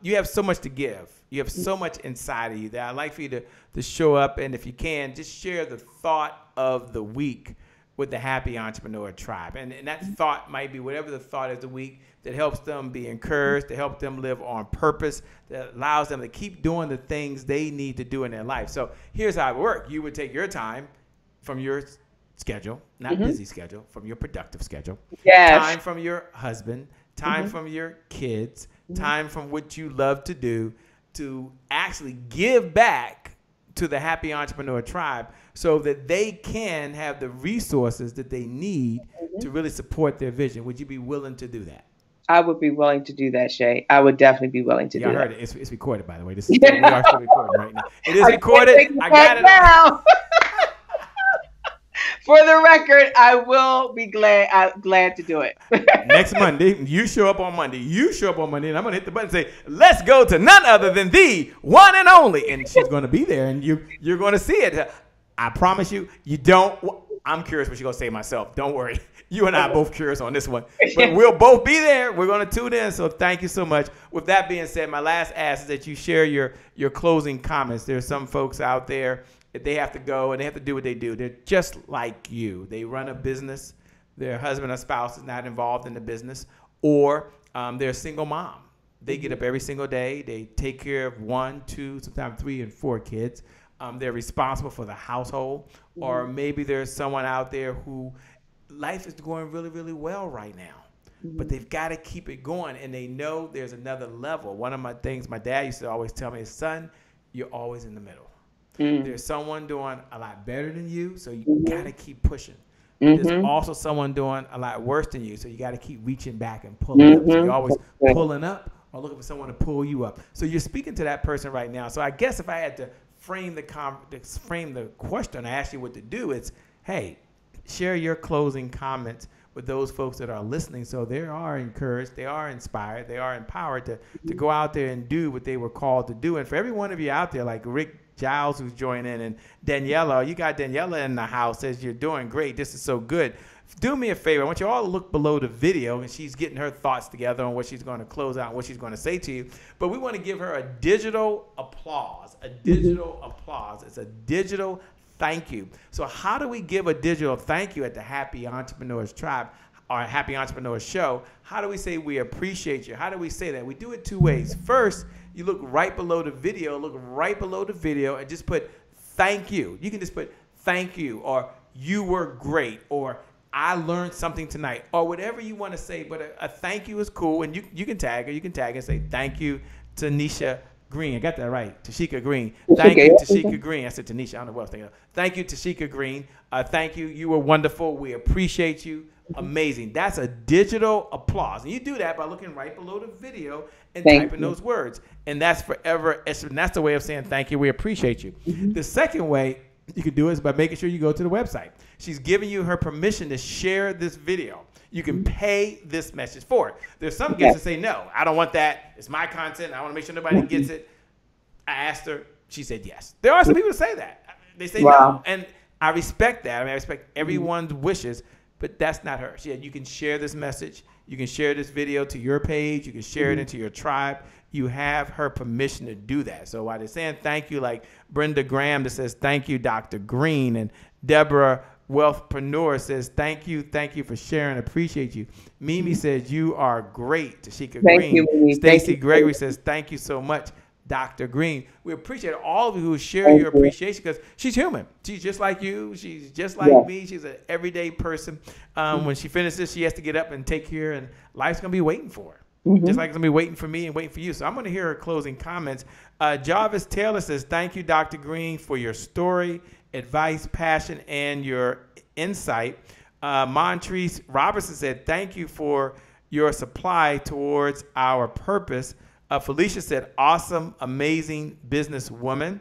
you have so much to give. You have so much inside of you that I'd like for you to show up, and if you can, just share the thought of the week with the Happy Entrepreneur Tribe. And that thought might be whatever the thought is of the week that helps them be encouraged, to help them live on purpose, that allows them to keep doing the things they need to do in their life. So here's how it works. You would take your time from your schedule, not busy schedule, from your productive schedule. Yes. Time from your husband, time from your kids, time from what you love to do, to actually give back to the Happy Entrepreneur Tribe so that they can have the resources that they need to really support their vision. Would you be willing to do that? I would be willing to do that, Shay. I would definitely be willing to do that. I heard it. It's recorded, by the way. We are still recording right now. It is recorded. I got it now. For the record, I will be glad to do it. Next Monday, you show up on Monday. And I'm going to hit the button and say, let's go to none other than the one and only. And she's going to be there, and you're going to see it. I promise you, you don't. I'm curious what she's going to say myself. Don't worry. You and I are both curious on this one. But we'll both be there. We're going to tune in. So thank you so much. With that being said, my last ask is that you share your closing comments. There's some folks out there that they have to go and they have to do what they do. They're just like you. They run a business. Their husband or spouse is not involved in the business. Or they're a single mom. They get up every single day. They take care of 1, 2, sometimes 3 and 4 kids. They're responsible for the household. Or maybe there's someone out there who life is going really, really well right now. But they've got to keep it going, and they know there's another level. One of my things my dad used to always tell me is, son, you're always in the middle. There's someone doing a lot better than you, so you got to keep pushing. But there's also someone doing a lot worse than you, so you got to keep reaching back and pulling up. So you're always pulling up or looking for someone to pull you up. So you're speaking to that person right now. So I guess if I had to frame the question, I ask you what to do, it's, hey, share your closing comments with those folks that are listening, so they are encouraged, they are inspired, they are empowered to go out there and do what they were called to do. And for every one of you out there, like Rick Giles, who's joining, and Daniela, you got Daniela in the house, says you're doing great. This is so good. Do me a favor. I want you all to look below the video, and she's getting her thoughts together on what she's going to close out and what she's going to say to you. But we want to give her a digital applause. A digital applause. It's a digital thank you. So how do we give a digital thank you at the Happy Entrepreneurs Tribe, or Happy Entrepreneurs Show? How do we say we appreciate you? How do we say that? We do it 2 ways. First, you look right below the video, and just put thank you. You can just put thank you, or you were great, or I learned something tonight, or whatever you want to say. But a thank you is cool, and you can tag her. You can tag and say thank you, Tasheka Green. I got that right. Tasheka Green. Thank you, Tasheka Green. I said Tanisha. I don't know what I was thinking of. Thank you, Tasheka Green. Thank you. You were wonderful. We appreciate you. Amazing. That's a digital applause. And you do that by looking right below the video and typing those words. And that's forever. And that's the way of saying thank you. We appreciate you. The second way you can do it is by making sure you go to the website. She's giving you her permission to share this video. You can pay this message for it. There's some guests that say, no, I don't want that. It's my content. I want to make sure nobody gets it. I asked her. She said yes. There are some people that say that. They say no. And I respect that. I mean, I respect everyone's wishes, but that's not her. She said, you can share this message. You can share this video to your page. You can share it into your tribe. You have her permission to do that. So while they're saying thank you, like Brenda Graham that says, thank you, Dr. Green, and Deborah Wealthpreneur says, thank you for sharing, appreciate you. Mimi says, you are great, Tasheka Green. You, Mimi. Stacy Gregory says, thank you so much. Dr. Green. We appreciate all of you who share your appreciation because she's human. She's just like you. She's just like me. She's an everyday person. When she finishes, she has to get up and take care, and life's going to be waiting for her. Just like it's going to be waiting for me and waiting for you. So I'm going to hear her closing comments. Jarvis Taylor says, thank you, Dr. Green, for your story, advice, passion, and your insight. Montrese Robertson said, thank you for your supply towards our purpose. Felicia said, awesome, amazing businesswoman.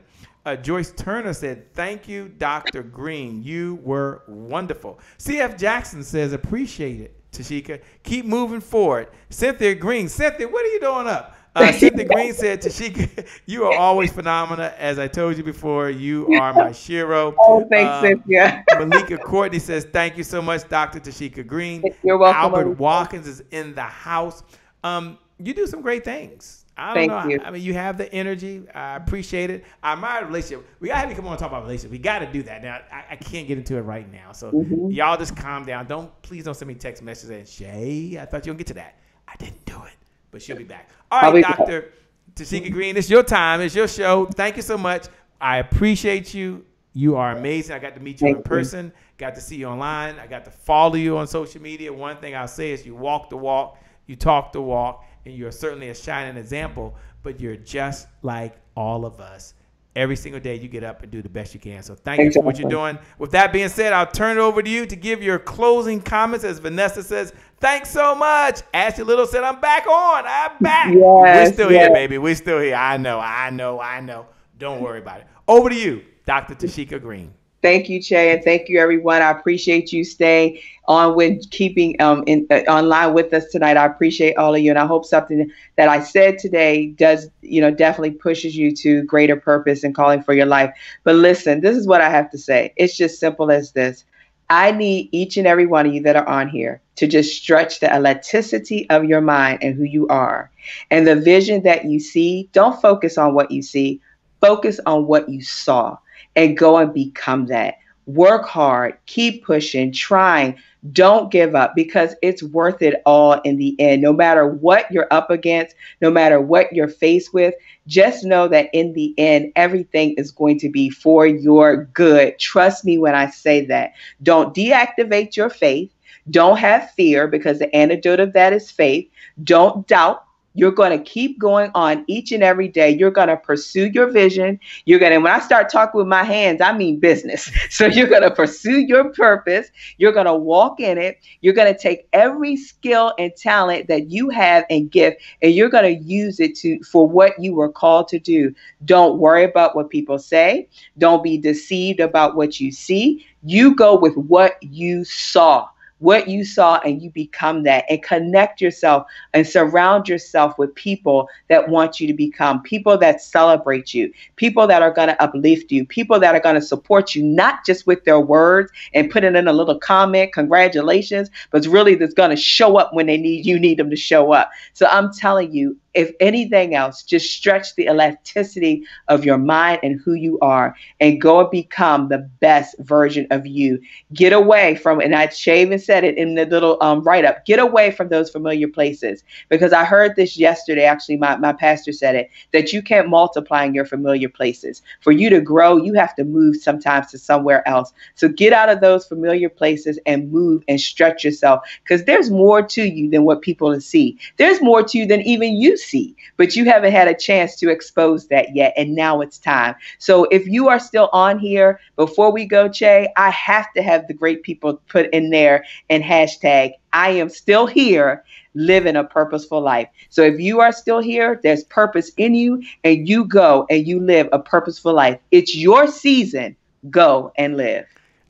Joyce Turner said, thank you, Dr. Green. You were wonderful. CF Jackson says, appreciate it, Tasheka. Keep moving forward. Cynthia Green. Cynthia, what are you doing up? Cynthia Green said, Tasheka, you are always phenomenal. As I told you before, you are my shero. Oh, thanks, Cynthia. Malika Courtney says, thank you so much, Dr. Tasheka Green. You're welcome. Albert Malika. Watkins is in the house. You do some great things. I don't know. You. I mean, you have the energy. I appreciate it. I admire the relationship. We got to have you come on and talk about relationship. We got to do that. Now, I can't get into it right now. So y'all just calm down. Please don't send me text messages saying, Shay, I thought you were going to get to that. I didn't do it. But she'll be back. All right, Dr. Tasheka Green, it's your time. It's your show. Thank you so much. I appreciate you. You are amazing. I got to meet you in person. Got to see you online. I got to follow you on social media. One thing I'll say is you walk the walk. You talk the walk. And you're certainly a shining example, but you're just like all of us. Every single day you get up and do the best you can. So thank you for what you're doing. With that being said, I'll turn it over to you to give your closing comments. As Vanessa says, thanks so much. Ashley Little said, I'm back on. I'm back. We're still here, baby. We're still here. I know. Don't worry about it. Over to you, Dr. Tasheka Green. Thank you, Che, and thank you, everyone. I appreciate you staying on with keeping online with us tonight. I appreciate all of you, and I hope something that I said today does, definitely pushes you to greater purpose and calling for your life. But listen, this is what I have to say. It's just simple as this. I need each and every one of you that are on here to just stretch the elasticity of your mind and who you are. And the vision that you see, don't focus on what you see. Focus on what you saw. And go and become that. Work hard, keep pushing, trying. Don't give up because it's worth it all in the end. No matter what you're up against, no matter what you're faced with, just know that in the end, everything is going to be for your good. Trust me when I say that. Don't deactivate your faith. Don't have fear because the antidote of that is faith. Don't doubt. You're going to keep going on each and every day. You're going to pursue your vision. When I start talking with my hands, I mean business. So you're going to pursue your purpose. You're going to walk in it. You're going to take every skill and talent that you have and gift, and you're going to use it for what you were called to do. Don't worry about what people say. Don't be deceived about what you see. You go with what you saw. And you become that, and connect yourself and surround yourself with people that want you to become, people that celebrate you, people that are going to uplift you, people that are going to support you, not just with their words and putting in a little comment, congratulations, but really that's going to show up when you need them to show up. So I'm telling you, if anything else, just stretch the elasticity of your mind and who you are and go and become the best version of you. Get away from, and I even said it in the little write-up, get away from those familiar places. Because I heard this yesterday, actually, my pastor said it, that you can't multiply in your familiar places. For you to grow, you have to move sometimes to somewhere else. So get out of those familiar places and move and stretch yourself, because there's more to you than what people see. There's more to you than even you see, but you haven't had a chance to expose that yet. And now it's time. So if you are still on here, before we go, Che, I have to have the great people put in there and hashtag, I am still here living a purposeful life. So if you are still here, there's purpose in you, and you go and you live a purposeful life. It's your season. Go and live.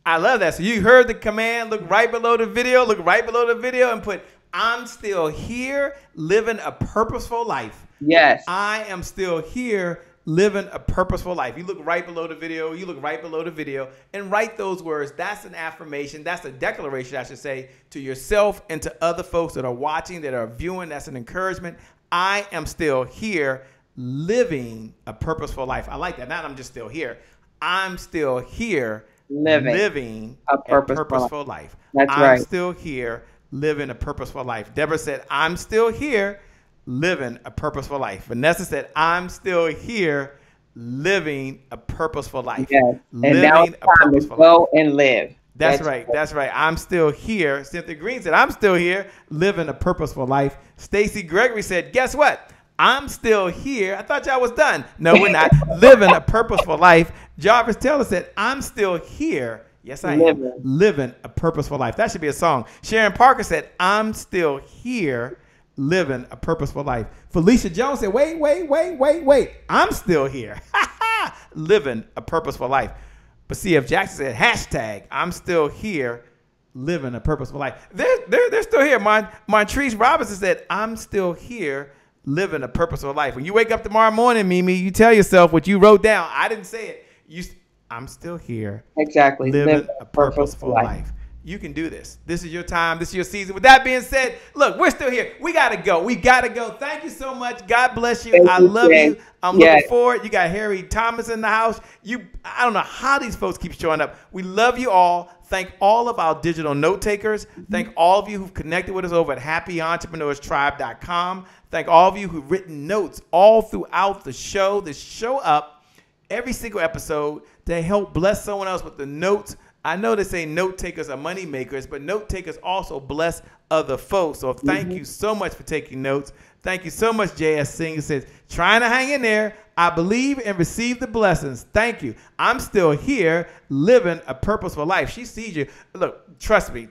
I love that. So you heard the command. Look right below the video. And put, I'm still here living a purposeful life. Yes. I am still here living a purposeful life. You look right below the video. And write those words. That's an affirmation. That's a declaration, I should say, to yourself and to other folks that are watching, that are viewing. That's an encouragement. I am still here living a purposeful life. I like that. Not I'm just still here. I'm still here living a purposeful life. That's right. I'm still here living a purposeful life. Deborah said, I'm still here living a purposeful life. Vanessa said, I'm still here living a purposeful life. Yes. And now Living it's a time to purposeful go life. and live. That's right. That's right. I'm still here. Cynthia Green said, I'm still here living a purposeful life. Stacy Gregory said, guess what? I'm still here. I thought y'all was done. No, we're not. Living a purposeful life. Jarvis Taylor said, I'm still here. Yes, I am. Living a purposeful life. That should be a song. Sharon Parker said, I'm still here living a purposeful life. Felicia Jones said, wait. I'm still here. Living a purposeful life. But CF Jackson said, hashtag, I'm still here living a purposeful life. They're still here. Montrese Robinson said, I'm still here living a purposeful life. When you wake up tomorrow morning, Mimi, you tell yourself what you wrote down. I didn't say it. I'm still here. Exactly. Living a purposeful life. You can do this. This is your time. This is your season. With that being said, look, we're still here. We got to go. We got to go. Thank you so much. God bless you. I love you. I'm looking forward. You got Harry Thomas in the house. I don't know how these folks keep showing up. We love you all. Thank all of our digital note takers. Thank all of you who've connected with us over at happyentrepreneurs.tribe.com. Thank all of you who've written notes all throughout the show. This show up every single episode to help bless someone else with the notes. I know they say note takers are money makers, but note takers also bless other folks. So thank you so much for taking notes. Thank you so much, J.S. Singer says, trying to hang in there. I believe and receive the blessings. Thank you. I'm still here living a purposeful life. She sees you. Look, trust me.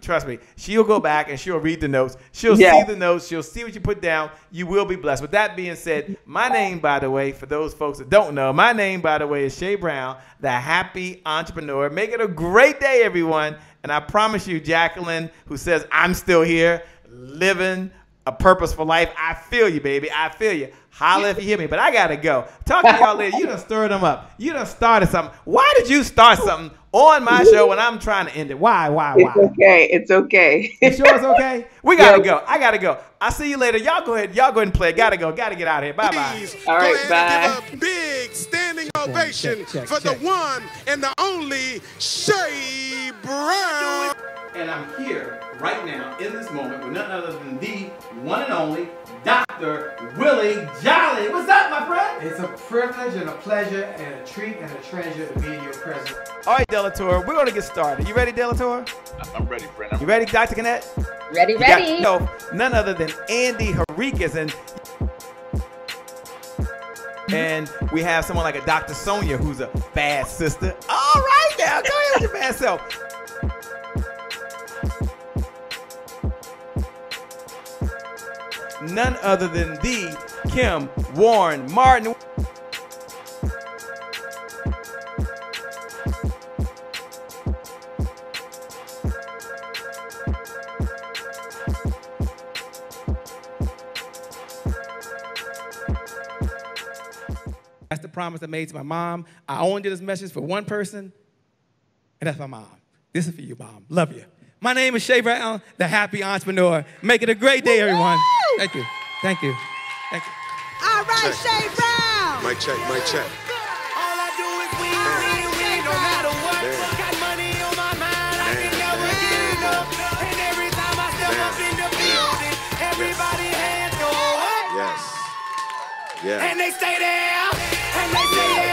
She'll go back and she'll read the notes. She'll see the notes. She'll see what you put down. You will be blessed. With that being said, my name, by the way, for those folks that don't know, my name, by the way, is Shay Brown, the Happy Entrepreneur. Make it a great day, everyone. And I promise you, Jacqueline, who says, I'm still here living a purposeful life. I feel you, baby. I feel you. Holla if you hear me, but I got to go. Talk to y'all later. You done stirred them up. You done started something. Why did you start something on my show when I'm trying to end it? Why? It's okay. It's okay. You sure it's okay? We got to go. I got to go. I'll see you later. Y'all go ahead and play. Got to go. Got to get out of here. Bye-bye. All right, bye. Give a big standing ovation for the one and the only Shay Brown. And I'm here right now in this moment with none other than the one and only Dr. Willie Jolly. What's up, my friend? It's a privilege and a pleasure and a treat and a treasure to be in your presence. All right, Delator, we're going to get started. You ready, Delator? I'm ready, friend. You ready, Dr. Cannett? Ready. None other than Andy Henriquez. And we have someone like a Dr. Sonia who's a bad sister. All right, now, go ahead with your bad self. None other than the Kim Warren Martin. That's the promise I made to my mom. I only did this message for one person, and that's my mom. This is for you, Mom. Love you. My name is Shay Brown, the Happy Entrepreneur. Make it a great day, everyone. Thank you. Thank you. Thank you. All right, Shay Brown. Mic check, mic check. All I do is win, no matter what. Got money on my mind, I can never get enough. And every time I step up in the building, everybody hands go up. Yes. Yeah. And they stay there, and they stay there.